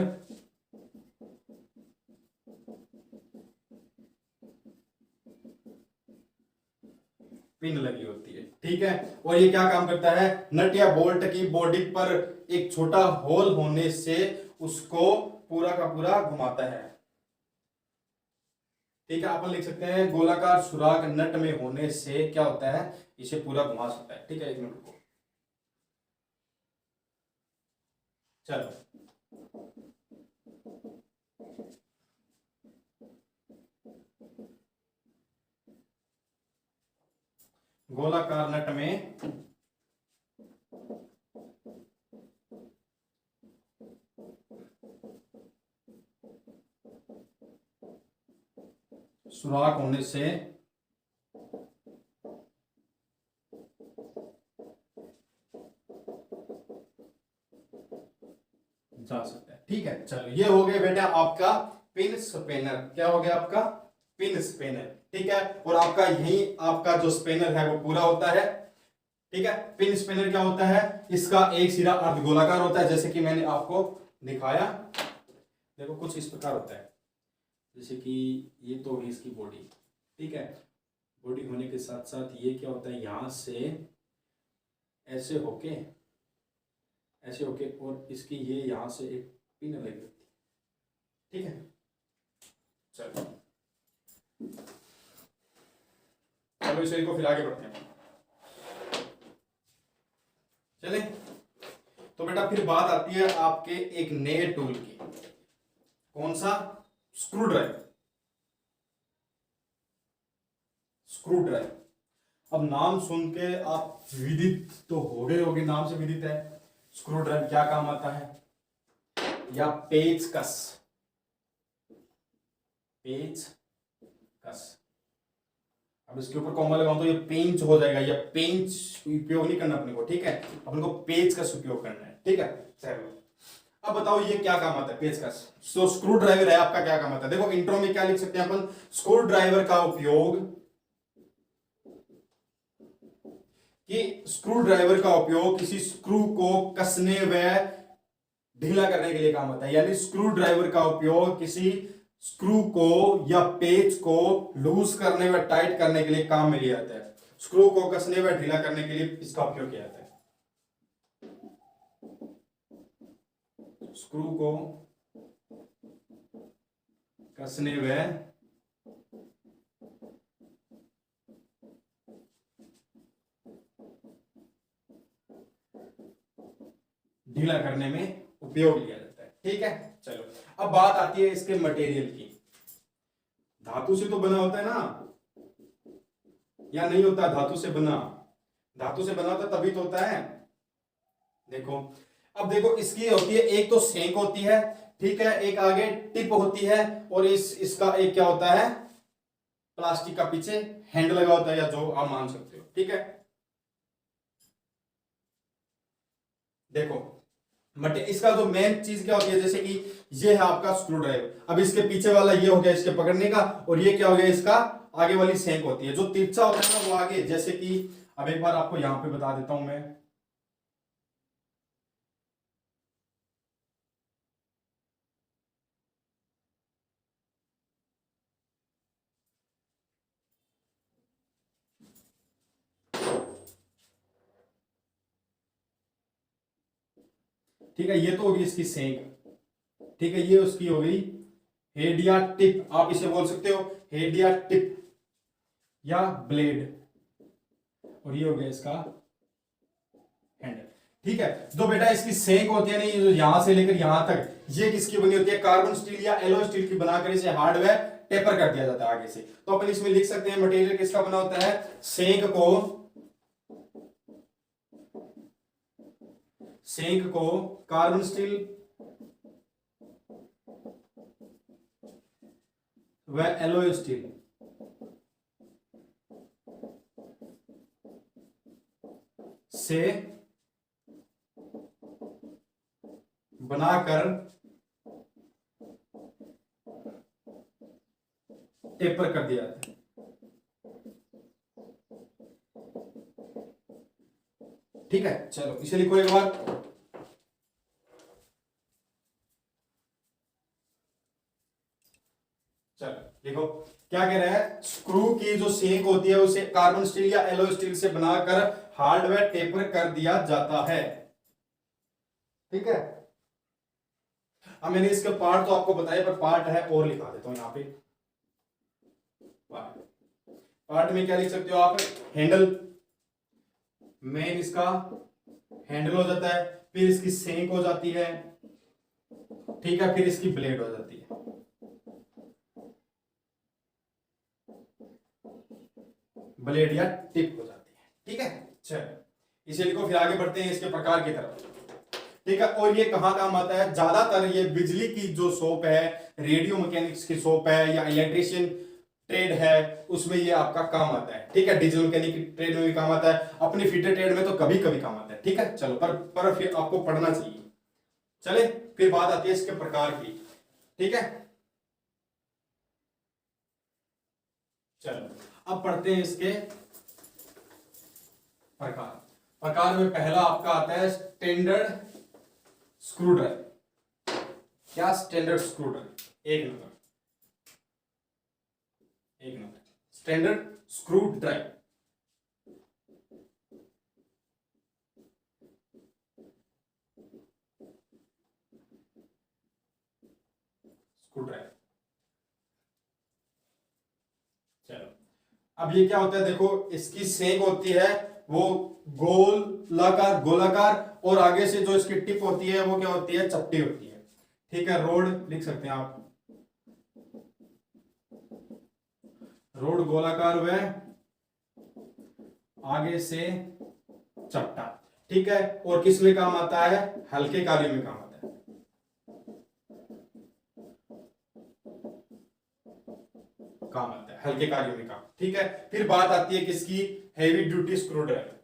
A: पिन लगी होती है, ठीक है। और ये क्या काम करता है, नट या बोल्ट की बॉडी पर एक छोटा होल होने से उसको पूरा का पूरा घुमाता है, ठीक है। अपन लिख सकते हैं गोलाकार सुराग नट में होने से क्या होता है, इसे पूरा घुमा सकता है, ठीक है। एक मिनट को चलो, गोलाकार नट में सुराख होने से जा सकता है, ठीक है। चलो, ये हो गया बेटा आपका पिन स्पेनर, क्या हो गया आपका पिन स्पेनर, ठीक है। और आपका यही आपका जो स्पेनर है वो पूरा होता है, ठीक है। पिन स्पेनर क्या होता है, इसका एक सिरा अर्धगोलाकार होता है, जैसे कि मैंने आपको दिखाया, देखो कुछ इस प्रकार होता है, जैसे कि ये तो होगी इसकी बॉडी, ठीक है। बॉडी होने के साथ साथ ये क्या होता है, यहां से ऐसे होके और इसकी ये यहां से एक पिन लगी होती है, ठीक है। चलो चलो इसे को फिर आगे बढ़ते हैं, चले। तो बेटा फिर बात आती है आपके एक नए टूल की, कौन सा, स्क्रू ड्राइवर। स्क्रू ड्राइवर, अब नाम सुन के आप विदित तो हो गए होगे, नाम से विदित है। स्क्रू ड्राइवर क्या काम आता है, या पेचकस, पेचकस। अब इसके ऊपर कॉमा लगाऊं तो ये पेंच हो जाएगा, या पेंच उपयोग नहीं करना अपने को, ठीक है, अपने को पेचकस उपयोग करना है, ठीक है। चलो अब बताओ ये क्या काम आता है, पेचकस। तो स्क्रू ड्राइवर है आपका, क्या काम आता है, देखो इंट्रो में क्या लिख सकते हैं अपन, स्क्रू ड्राइवर का उपयोग, कि स्क्रू ड्राइवर का उपयोग किसी स्क्रू को कसने व ढीला करने के लिए काम आता है, यानी स्क्रू ड्राइवर का उपयोग किसी स्क्रू को या पेच को लूज करने व टाइट करने के लिए काम में लिया जाता है। स्क्रू को कसने व ढीला करने के लिए इसका उपयोग किया जाता है। स्क्रू को कसने व ढीला करने में उपयोग लिया जाता है, ठीक है। चलो अब बात आती है इसके मटेरियल की। धातु से तो बना होता है ना, या नहीं होता, धातु से बना, धातु से बना होता तभी तो होता है। देखो अब देखो इसकी होती है, एक तो सेंक होती है, ठीक है, एक आगे टिप होती है, और इसका एक क्या होता है, प्लास्टिक का पीछे हैंड लगा होता है, या जो आप मान सकते हो, ठीक है। देखो इसका जो मेन चीज क्या होती है, जैसे कि ये है आपका स्क्रू ड्राइवर, अब इसके पीछे वाला ये हो गया इसके पकड़ने का, और ये क्या हो गया इसका आगे वाली सेंक होती है, जो तिरछा होता है ना वो आगे, जैसे कि अब एक बार आपको यहां पे बता देता हूं मैं, ठीक है, ये तो होगी इसकी सेंक, ठीक है, ये उसकी हो गई हेड या टिप, आप इसे बोल सकते हो हेड या टिप, या ब्लेड, और ये हो गया इसका हैंडल। ठीक है, जो बेटा इसकी सेक होती है ना, ये जो यहां से लेकर यहां तक, ये किसकी बनी होती है? कार्बन स्टील या एलो स्टील की बनाकर इसे हार्डवेयर टेपर कर दिया जाता है आगे से। तो अपन इसमें लिख सकते हैं मटेरियल किसका बना होता है? सेक को कार्बन स्टील व एलोय स्टील से बनाकर टेपर कर दिया जाता है। ठीक है, चलो इसे लिखो एक बार। चलो देखो क्या कह रहा है, स्क्रू की जो सेक होती है उसे कार्बन स्टील या एलो स्टील से बनाकर हार्डवेयर टेपर कर दिया जाता है। ठीक है, अब मैंने इसके पार्ट तो आपको बताया, पर पार्ट है और लिखा देता हूं यहां पे। पार्ट में क्या लिख सकते हो आप? हैंडल, मेन इसका हैंडल हो जाता है, फिर इसकी सेक हो जाती है, ठीक है, फिर इसकी ब्लेड हो जाती है। ब्लेड या टिप हो जाती है। ठीक है, चलो इसे लिखो, फिर आगे बढ़ते हैं इसके प्रकार की तरफ। ठीक है, और ये कहां काम आता है? ज्यादातर ये बिजली की जो शॉप है, रेडियो मैकेनिक्स की शॉप है, या इलेक्ट्रिशियन ट्रेड है, उसमें ये आपका काम आता है। ठीक है, डीजल मैकेनिक ट्रेड में भी काम आता है, अपनी फिटर ट्रेड में तो कभी कभी काम आता है। ठीक है, चलो पर फिर आपको पढ़ना चाहिए। चले, फिर बात आती है इसके प्रकार की। ठीक है, चलो अब पढ़ते हैं इसके प्रकार। प्रकार में पहला आपका आता है स्टैंडर्ड स्क्रू ड्राइव। क्या? Standard screw drive. एक number standard screw drive. Screw drive. चलो अब ये क्या होता है? देखो इसकी सेक होती है वो गोलाकार गोलाकार, और आगे से जो इसकी टिप होती है वो क्या होती है? चपटी होती है। ठीक है, रोड लिख सकते हैं आप, रोड गोलाकार व आगे से चपटा। ठीक है, और किस में काम आता है? हल्के कार्य में काम आता है। काम आता है हल्के कार्यों में काम। ठीक है, फिर बात आती है किसकी? Heavy duty screwdriver.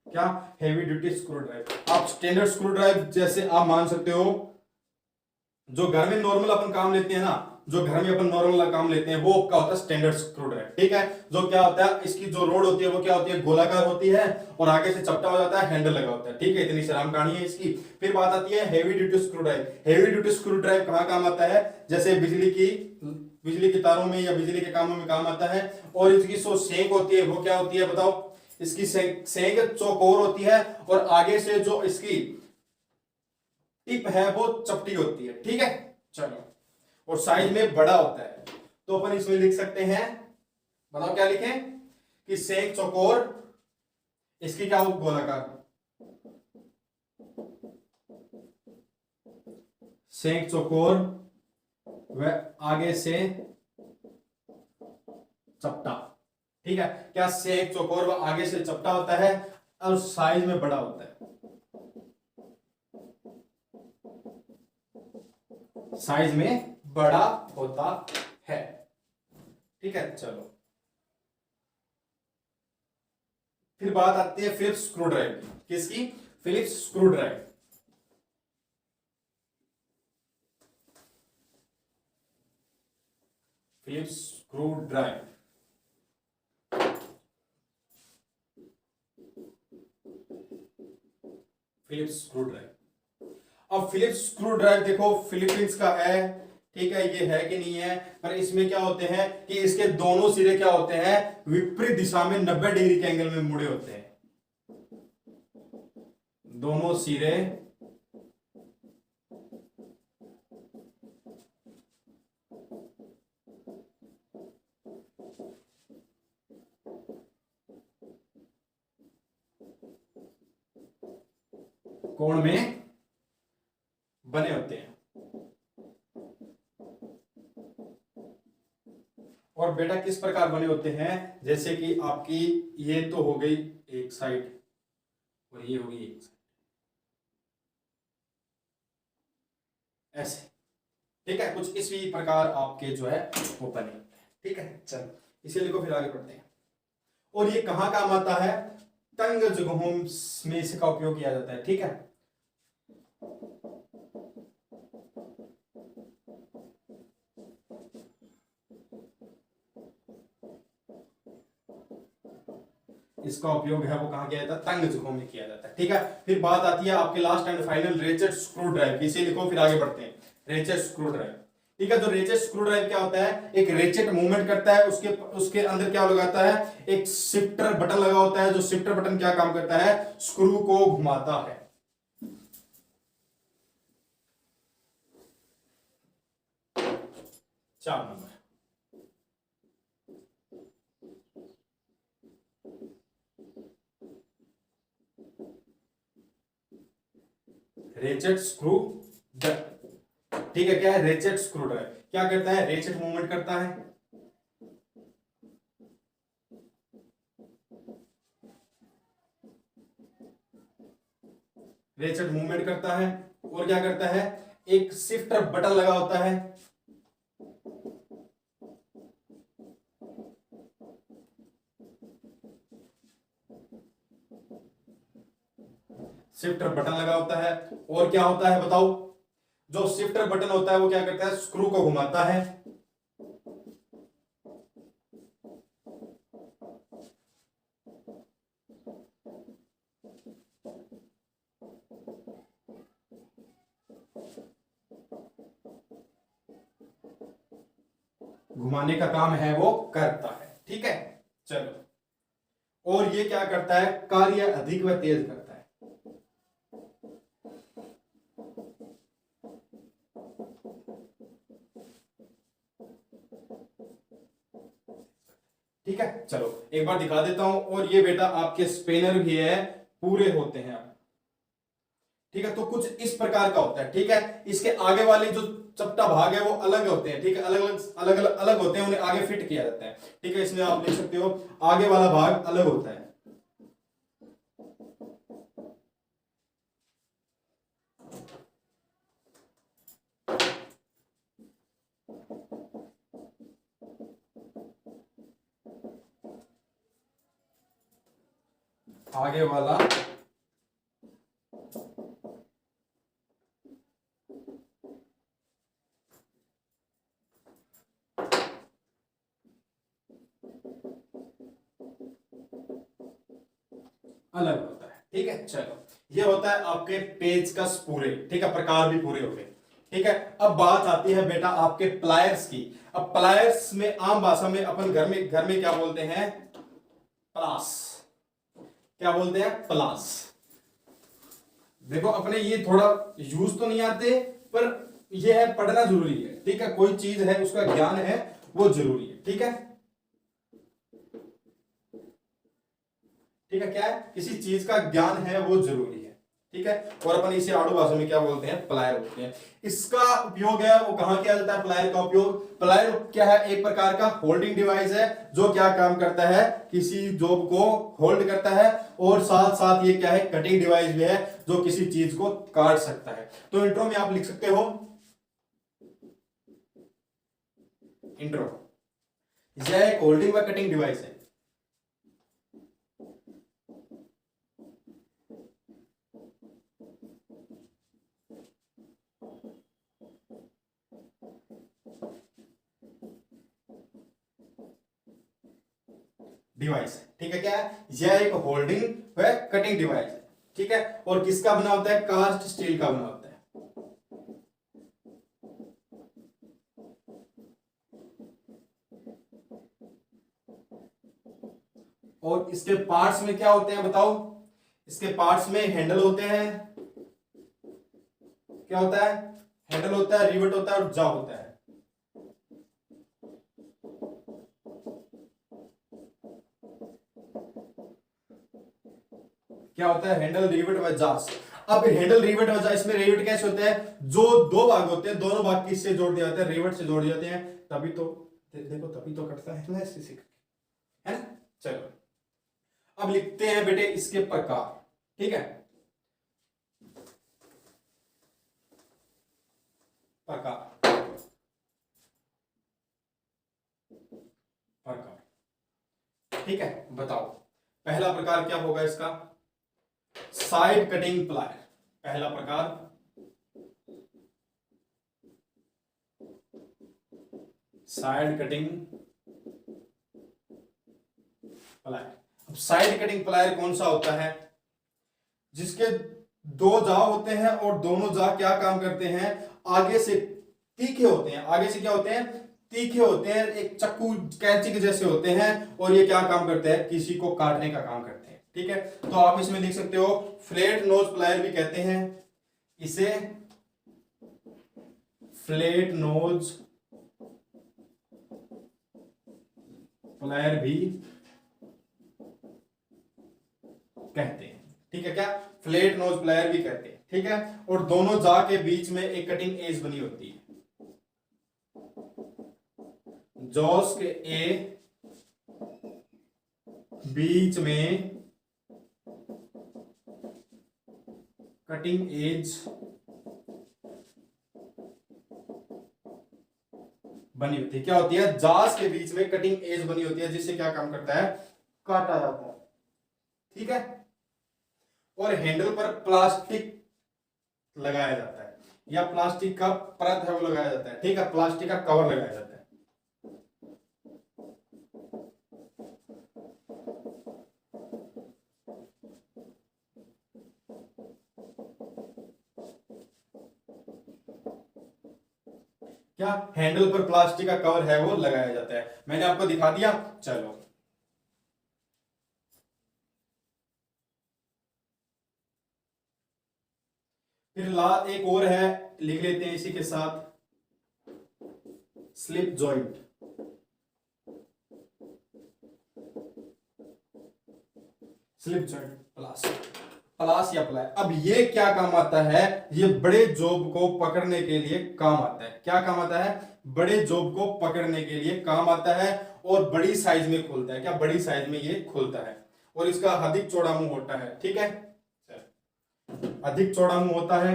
A: क्या? Heavy duty screw drive. आप स्टैंडर्ड स्क्रू ड्राइव जैसे आप मान सकते हो, जो घर में नॉर्मल अपन काम लेते हैं ना, जो घर में अपन नॉर्मल काम लेते हैं वो क्या होता है? Standard screw drive. ठीक है, जो क्या होता है, इसकी जो रोड होती है वो क्या होती है? गोलाकार होती है, और आगे से चपटा हो जाता है, हैंडल लगा होता है। ठीक है, इतनी शराब कहानी है इसकी। फिर बात आती है heavy duty screw drive. Heavy duty screw drive कहां काम आता है? जैसे बिजली की तारों में या बिजली के कामों में काम आता है। और इसकी जो सेक होती है वो क्या होती है? बताओ। इसकी सेक चौकोर होती है, और आगे से जो इसकी टिप है वो चपटी होती है। ठीक है, चलो, और साइज में बड़ा होता है। तो अपन इसमें लिख सकते हैं, बताओ क्या लिखें? कि सेक चौकोर, इसकी क्या हो? गोलाकार। सेक चौकोर व आगे से चपटा। ठीक है, क्या? सेक चौकोर व आगे से चपटा होता है, और साइज में बड़ा होता है। साइज में बड़ा होता है। ठीक है, चलो फिर बात आती है फिलिप्स स्क्रू ड्राइव की। किसकी? Philips screw drive. Philips screw drive. Philips screw drive. अब फिलिप्स स्क्रू ड्राइव देखो, फिलीपींस का है, ठीक है, ये है कि नहीं है, पर इसमें क्या होते हैं कि इसके दोनों सिरे क्या होते हैं, विपरीत दिशा में 90 डिग्री के एंगल में मुड़े होते हैं। दोनों सिरे कोण में बने होते हैं। और बेटा किस प्रकार बने होते हैं, जैसे कि आपकी ये तो हो गई एक साइड और ये होगी एक साइड, ऐसे। ठीक है, कुछ इसी प्रकार आपके जो है वो बने होते हैं। ठीक है, चलो इसे लिखो, फिर आगे बढ़ते हैं। और ये कहां काम आता है, तंग जगहों में इसका उपयोग किया जाता है। ठीक है, इसका उपयोग है वो कहां किया जाता है, तंग जगहों में किया जाता है। ठीक है, फिर बात आती है आपके last and final ratchet screw drive, इसे लिखो फिर आगे बढ़ते हैं। रेचेट स्क्रू ड्राइव, ठीक है, तो रेचेट स्क्रू ड्राइव क्या होता है, एक रेचेट मूवमेंट करता है, उसके अंदर क्या लगाता है, एक शिफ्टर बटन लगा होता है, जो शिफ्टर बटन क्या काम करता है, स्क्रू को घुमाता है। 4 नंबर, रेचेट स्क्रू ड्राइव। ठीक है, क्या है रेचेट स्क्रू ड्राइव, क्या करता है, रेचेट मूवमेंट करता है, रेचेट मूवमेंट करता है, और क्या करता है, एक शिफ्टर बटन लगा होता है, शिफ्टर बटन लगा होता है। और क्या होता है बताओ, जो शिफ्टर बटन होता है वो क्या करता है, स्क्रू को घुमाता है, घुमाने का काम है वो करता है। ठीक है, चलो, और ये क्या करता है, कार्य अधिक व तेज करता है। ठीक है, चलो एक बार दिखा देता हूं। और ये बेटा आपके स्पेनर भी है, पूरे होते हैं। ठीक है, तो कुछ इस प्रकार का होता है। ठीक है, इसके आगे वाले जो चपटा भाग है वो अलग होते हैं। ठीक है, अलग होते हैं, उन्हें आगे फिट किया जाता है। ठीक है, इसमें आप लिख सकते हो आगे वाला भाग अलग होता है। आगे वाला अलग होता है। ठीक है, चलो ये होता है आपके पेचकस पूरे। ठीक है, प्रकार भी पूरे हो गए। ठीक है, अब बात आती है बेटा आपके प्लायर्स की। अब प्लायर्स में आम भाषा में अपन घर में क्या बोलते हैं, प्लास। क्या बोलते हैं, प्लास। देखो अपने ये थोड़ा यूज तो नहीं आते, पर ये है पढ़ना जरूरी है। ठीक है, कोई चीज है उसका ज्ञान है वो जरूरी है। ठीक है, ठीक है, क्या है, किसी चीज का ज्ञान है वो जरूरी है। ठीक है, और अपन इसे आड़ू भाषा में क्या बोलते हैं, प्लायर बोलते हैं। इसका उपयोग है वो कहां किया जाता है, प्लायर का उपयोग, प्लायर क्या है, एक प्रकार का होल्डिंग डिवाइस है, जो क्या काम करता है, किसी जॉब को होल्ड करता है, और साथ साथ ये क्या है, कटिंग डिवाइस भी है, जो किसी चीज को काट सकता है। तो इंट्रो में आप लिख सकते हो, इंट्रो, यह एक होल्डिंग व कटिंग डिवाइस है। डिवाइस, ठीक है, क्या है, यह एक होल्डिंग व कटिंग डिवाइस है। ठीक है, और किसका बना होता है, कास्ट स्टील का बना होता है। और इसके पार्ट्स में क्या होते हैं बताओ? इसके पार्ट्स में हैंडल होते हैं, क्या होता है? हैंडल होता है, रिवेट होता है और जा होता है। क्या होता है? हैंडल, रिवेट व जास। अब हैंडल, रिवेट व जास, इसमें रिवेट कैसे होता है? जो दो भाग होते हैं, दोनों भाग किससे जोड़ दिए जाते हैं? रिवेट से जोड़ दिए जाते हैं, तभी तो देखो तभी तो कटता है ना ऐसे, है ना? चलो अब लिखते हैं बेटे इसके प्रकार, ठीक है? प्रकार, प्रकार, ठीक है? बताओ पहला प्रकार क्या होगा इसका? Side cutting plier. पहला प्रकार साइड कटिंग प्लायर। अब साइड कटिंग प्लायर कौन सा होता है? जिसके दो जा होते हैं और दोनों जा क्या काम करते हैं? आगे से तीखे होते हैं। आगे से क्या होते हैं? तीखे होते हैं, एक चाकू कैंची के जैसे होते हैं, और ये क्या काम करते हैं? किसी को काटने का काम करते हैं, ठीक है? तो आप इसमें लिख सकते हो फ्लैट नोज प्लायर भी कहते हैं इसे, फ्लैट नोज प्लायर भी कहते हैं, ठीक है? क्या? फ्लैट नोज प्लायर भी कहते हैं, ठीक है? और दोनों जा के बीच में एक कटिंग एज बनी होती है, जॉस के ए बीच में कटिंग एज बनी होती है। क्या होती है? जास के बीच में कटिंग एज बनी होती है, जिससे क्या काम करता है? काटा जाता है, ठीक है? और हैंडल पर प्लास्टिक लगाया जाता है, या प्लास्टिक का परत है वो लगाया जाता है, ठीक है? प्लास्टिक का कवर लगाया जाता है। क्या? हैंडल पर प्लास्टिक का कवर है वो लगाया जाता है। मैंने आपको दिखा दिया। चलो फिर एक और है, लिख लेते हैं इसी के साथ, स्लिप जॉइंट। स्लिप जॉइंट प्लास, प्लास या प्लाई। अब ये क्या काम आता है? ये बड़े जॉब को पकड़ने के लिए काम आता है। क्या काम आता है? बड़े जॉब को पकड़ने के लिए काम आता है, और बड़ी साइज में खुलता है। क्या? बड़ी साइज में ये खुलता है, और इसका अधिक चौड़ा मुंह होता है, ठीक है? अधिक चौड़ा मुंह होता है,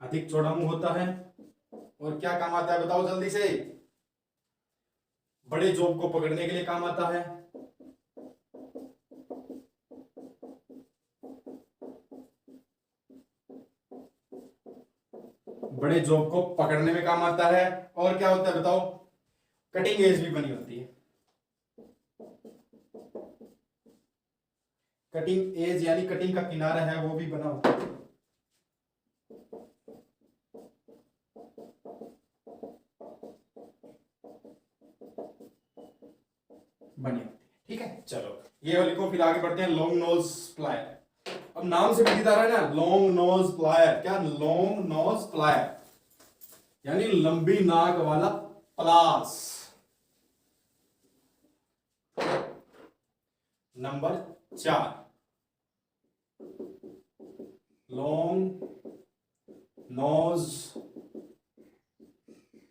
A: अधिक चौड़ा मुंह होता है। और क्या काम आता है बताओ जल्दी से? बड़े जॉब को पकड़ने के लिए काम आता है। बड़े जॉब को पकड़ने में काम आता है। और क्या होता है बताओ? कटिंग एज भी बनी होती है। कटिंग एज यानी कटिंग का किनारा है वो भी बना होता है, बनी होती है, ठीक है? चलो ये लिखो, फिर आगे बढ़ते हैं। Long nose plier. अब नाम से भी रहा है ना, लॉन्ग नोज प्लायर। क्या? लॉन्ग नोज प्लायर यानी लंबी नाक वाला प्लास। नंबर 4, लॉन्ग नोज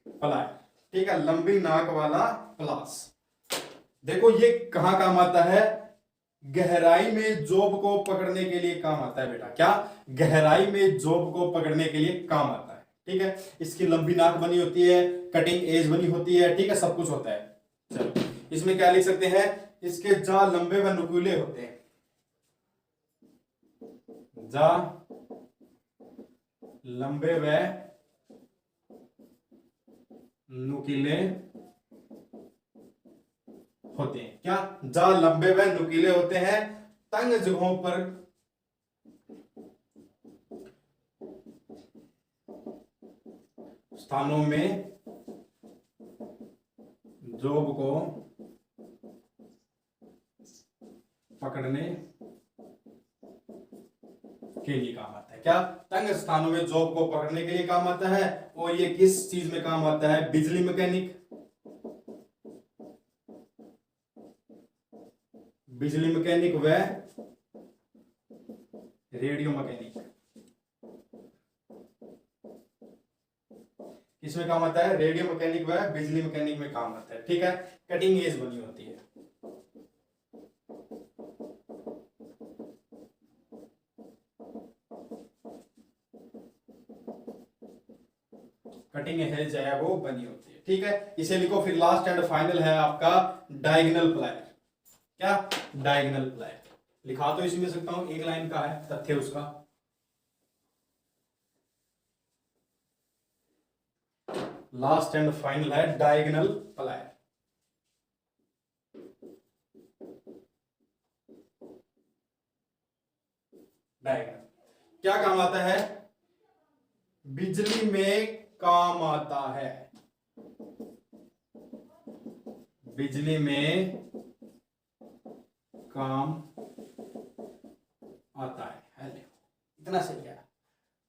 A: प्लायर, ठीक है? लंबी नाक वाला प्लास। देखो ये कहां काम आता है? गहराई में जॉब को पकड़ने के लिए काम आता है बेटा। क्या? गहराई में जॉब को पकड़ने के लिए काम आता है, ठीक है? इसकी लंबी नाक बनी होती है, कटिंग एज बनी होती है, ठीक है? सब कुछ होता है। चलो इसमें क्या लिख सकते हैं? इसके जा लंबे व नुकीले होते हैं। जा लंबे व नुकीले होते हैं। क्या? जा लंबे व नुकीले होते हैं। तंग जगहों पर स्थानों में जॉब को पकड़ने के लिए काम आता है। क्या? तंग स्थानों में जॉब को पकड़ने के लिए काम आता है। और ये किस चीज में काम आता है? बिजली मैकेनिक, बिजली मैकेनिक व रेडियो मैकेनिक। किसमें काम आता है? रेडियो मैकेनिक व बिजली मैकेनिक में काम आता है। ठीक है, कटिंग एज बनी होती है। कटिंग एज है वो बनी होती है। ठीक है, इसे लिखो। फिर लास्ट एंड फाइनल है आपका डायगोनल प्लायर। क्या? Diagonal plier. लिखा तो इसमें सकता हूं, एक लाइन का है तथ्य उसका। लास्ट एंड फाइनल है डायगोनल प्लायर। डायगोनल क्या काम आता है? बिजली में काम आता है। बिजली में काम आता है। इतना सही है।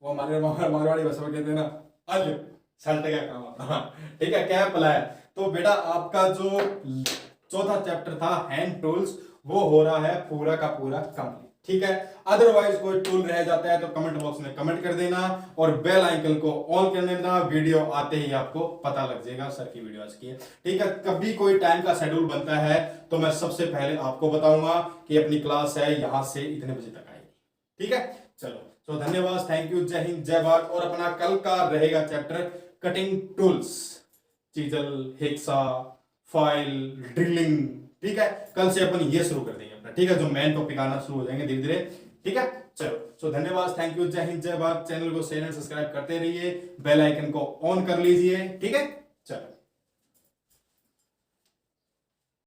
A: वो हमारे मारवाड़ी भाषा में कहते हैं ना, अल सल्ट का काम आता है। ठीक है, क्या प्लायर। तो बेटा आपका जो चौथा चैप्टर था हैंड टूल्स, वो हो रहा है पूरा का पूरा कंप्लीट। ठीक है, अदरवाइज कोई टूल रह जाता है तो कमेंट बॉक्स में कमेंट कर देना और बेल आइकन को ऑन कर देना। वीडियो आते ही आपको पता लग जाएगा सर की वीडियो आज की है। ठीक है, कभी कोई टाइम का शेड्यूल बनता है तो मैं सबसे पहले आपको बताऊंगा कि अपनी क्लास है यहां से इतने बजे तक आएगी। ठीक है, चलो तो धन्यवाद, थैंक यू, जय हिंद, जय भारत। और अपना कल का रहेगा chapter cutting tools, chisel, hexa, file, drilling. ठीक है, कल से अपन ये शुरू कर देंगे अपना। ठीक है, जो मेन टॉपिक आना शुरू हो जाएंगे धीरे धीरे। ठीक है, चलो सो धन्यवाद, थैंक यू, जय हिंद, जय भारत। चैनल को शेयर एंड सब्सक्राइब करते रहिए, बेल आइकन को ऑन कर लीजिए। ठीक है, चलो।